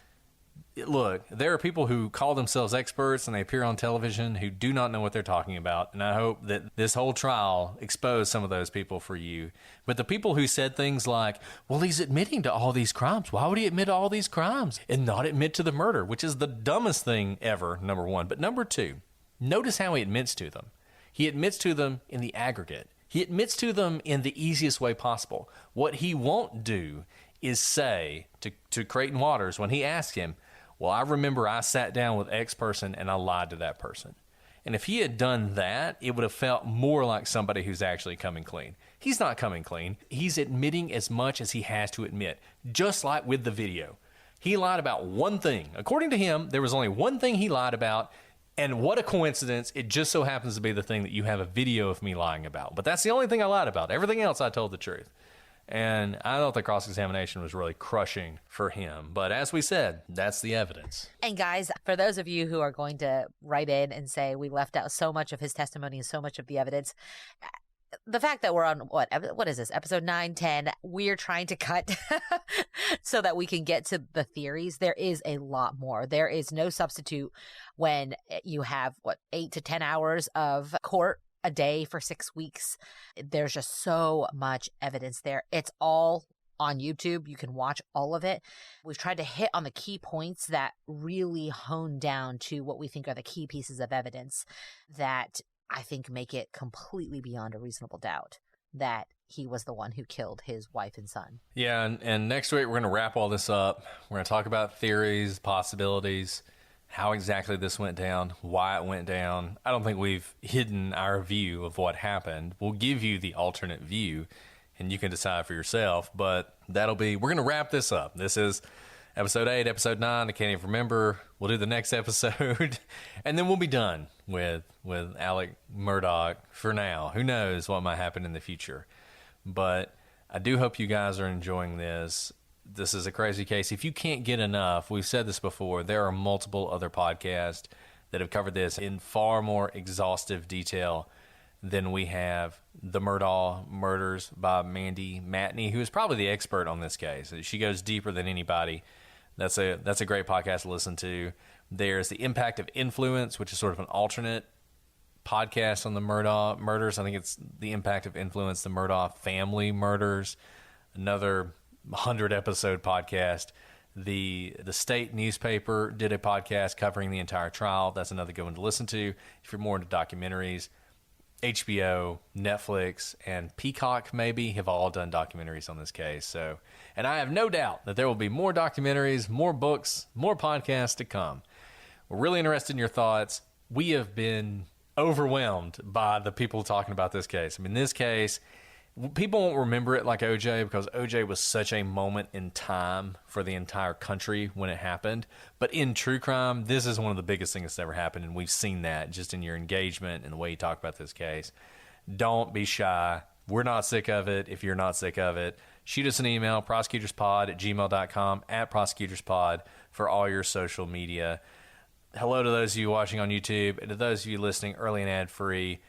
look, there are people who call themselves experts and they appear on television who do not know what they're talking about. And I hope that this whole trial exposed some of those people for you. But the people who said things like, well, he's admitting to all these crimes. Why would he admit to all these crimes and not admit to the murder, which is the dumbest thing ever, number one. But number two, notice how he admits to them. He admits to them in the aggregate. He admits to them in the easiest way possible. What he won't do is say to Creighton Waters when he asks him, well, I remember I sat down with X person and I lied to that person. And if he had done that, it would have felt more like somebody who's actually coming clean. He's not coming clean. He's admitting as much as he has to admit, just like with the video. He lied about one thing. According to him, there was only one thing he lied about, and what a coincidence. It just so happens to be the thing that you have a video of me lying about. But that's the only thing I lied about. Everything else I told the truth. And I thought the cross-examination was really crushing for him. But as we said, that's the evidence. And guys, for those of you who are going to write in and say we left out so much of his testimony and so much of the evidence, the fact that we're on what is this, episode 9, 10, we're trying to cut so that we can get to the theories. There is a lot more. There is no substitute when you have 8 to 10 hours of court a day for 6 weeks. There's just so much evidence there. It's all on YouTube. You can watch all of it. We've tried to hit on the key points that really hone down to what we think are the key pieces of evidence that I think make it completely beyond a reasonable doubt that he was the one who killed his wife and son. Yeah, and next week we're going to wrap all this up. We're going to talk about theories, possibilities, how exactly this went down, why it went down. I don't think we've hidden our view of what happened. We'll give you the alternate view, and you can decide for yourself. But we're going to wrap this up. This is episode 8, episode 9. I can't even remember. We'll do the next episode, and then we'll be done with Alec Murdaugh for now. Who knows what might happen in the future. But I do hope you guys are enjoying this. This is a crazy case. If you can't get enough, we've said this before, there are multiple other podcasts that have covered this in far more exhaustive detail than we have. The Murdaugh Murders by Mandy Matney, who is probably the expert on this case. She goes deeper than anybody. That's a great podcast to listen to. There's The Impact of Influence, which is sort of an alternate podcast on the Murdaugh murders. I think it's The Impact of Influence, the Murdaugh family murders. Another 100-episode podcast. The state newspaper did a podcast covering the entire trial. That's another good one to listen to if you're more into documentaries. HBO, Netflix, and Peacock maybe have all done documentaries on this case. So, and I have no doubt that there will be more documentaries, more books, more podcasts to come. We're really interested in your thoughts. We have been overwhelmed by the people talking about this case. I mean, this case, people won't remember it like OJ because OJ was such a moment in time for the entire country when it happened. But in true crime, this is one of the biggest things that's ever happened, and we've seen that just in your engagement and the way you talk about this case. Don't be shy. We're not sick of it. If you're not sick of it, shoot us an email, prosecutorspod@gmail.com, @prosecutorspod for all your social media. Hello to those of you watching on YouTube, and to those of you listening early and ad-free.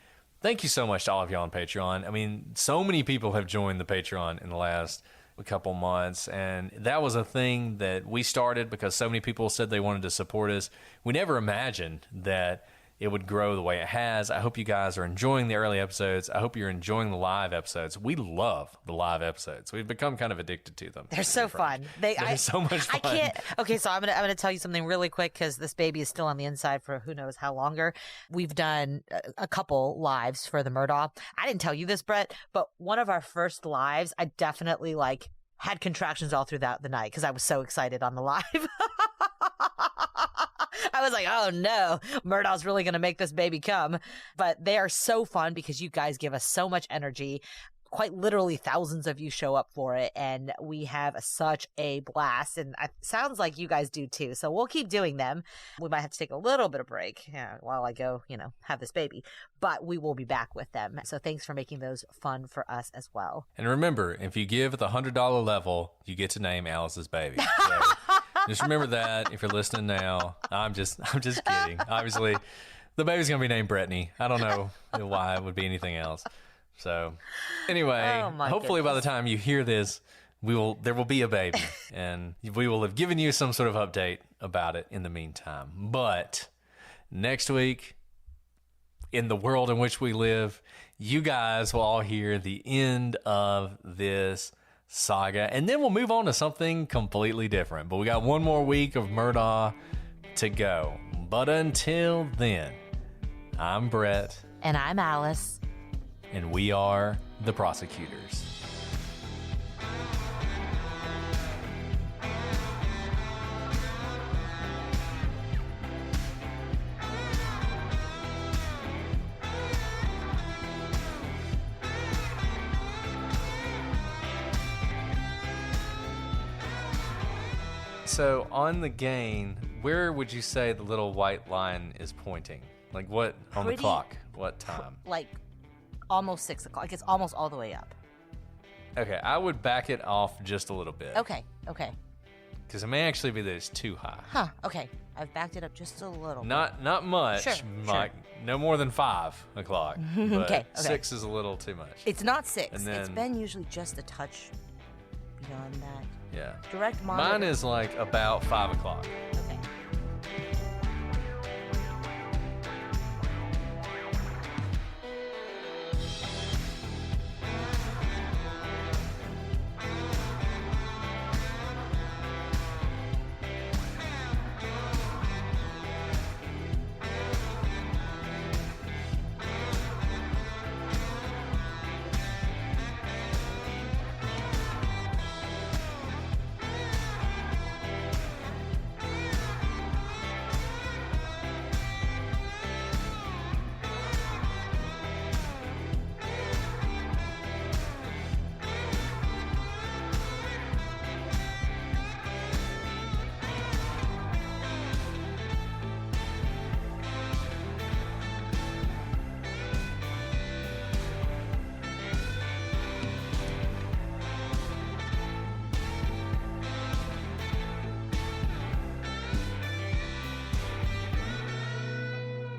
Thank you so much to all of you on Patreon. I mean, so many people have joined the Patreon in the last couple months, and that was a thing that we started because so many people said they wanted to support us. We never imagined that it would grow the way it has. I hope you guys are enjoying the early episodes. I hope you're enjoying the live episodes. We love the live episodes. We've become kind of addicted to them. They're so fun. They're so much fun. I can't. Okay, so I'm gonna tell you something really quick because this baby is still on the inside for who knows how longer. We've done a couple lives for the Murdaugh. I didn't tell you this, Brett, but one of our first lives, I definitely had contractions all throughout the night because I was so excited on the live. I was like, oh no, Murdaugh's really going to make this baby come. But they are so fun because you guys give us so much energy. Quite literally thousands of you show up for it, and we have such a blast, and it sounds like you guys do too. So we'll keep doing them. We might have to take a little bit of break while I go, have this baby, but we will be back with them. So thanks for making those fun for us as well. And remember, if you give at the $100 level, you get to name Alice's baby. So just remember that if you're listening now. I'm just kidding. Obviously, the baby's gonna be named Brittany. I don't know why it would be anything else. So, anyway, hopefully by the time you hear this, there will be a baby, and we will have given you some sort of update about it in the meantime. But next week, in the world in which we live, you guys will all hear the end of this saga, and then we'll move on to something completely different. But we got one more week of Murdaugh to go. But until then, I'm Brett. And I'm Alice. And we are the prosecutors. So on the gain, where would you say the little white line is pointing? Like what on the clock? What time? Almost 6 o'clock. It's almost all the way up. Okay, I would back it off just a little bit. Okay. Because it may actually be that it's too high. Huh. Okay. I've backed it up just a little. Not much, Sure, Mike. No more than 5 o'clock. But Okay. 6 is a little too much. It's not 6. And then- It's been usually just a touch beyond that. Yeah. Direct monitor. Mine is like about 5 o'clock. Okay.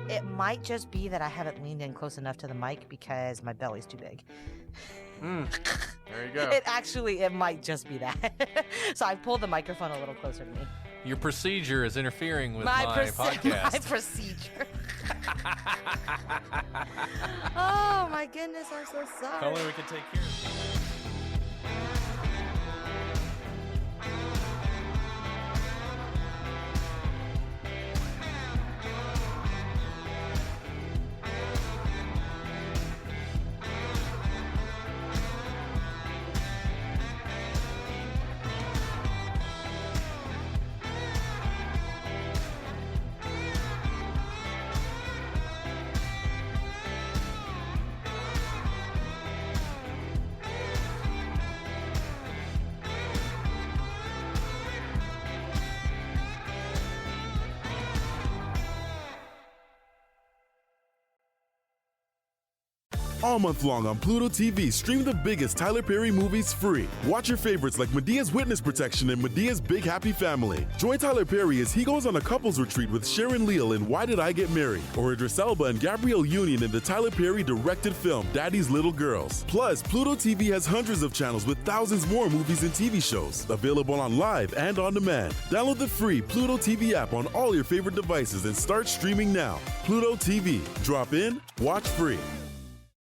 It might just be that I haven't leaned in close enough to the mic because my belly's too big. There you go. It might just be that. So I pulled the microphone a little closer to me. Your procedure is interfering with my podcast. My procedure. Oh my goodness, I'm so sorry. If only we could take care of it. All month long on Pluto TV, stream the biggest Tyler Perry movies free. Watch your favorites like Medea's Witness Protection and Medea's Big Happy Family. Join Tyler Perry as he goes on a couples retreat with Sharon Leal in Why Did I Get Married? Or Idris Elba and Gabrielle Union in the Tyler Perry directed film Daddy's Little Girls. Plus, Pluto TV has hundreds of channels with thousands more movies and TV shows. Available on live and on demand. Download the free Pluto TV app on all your favorite devices and start streaming now. Pluto TV. Drop in, watch free.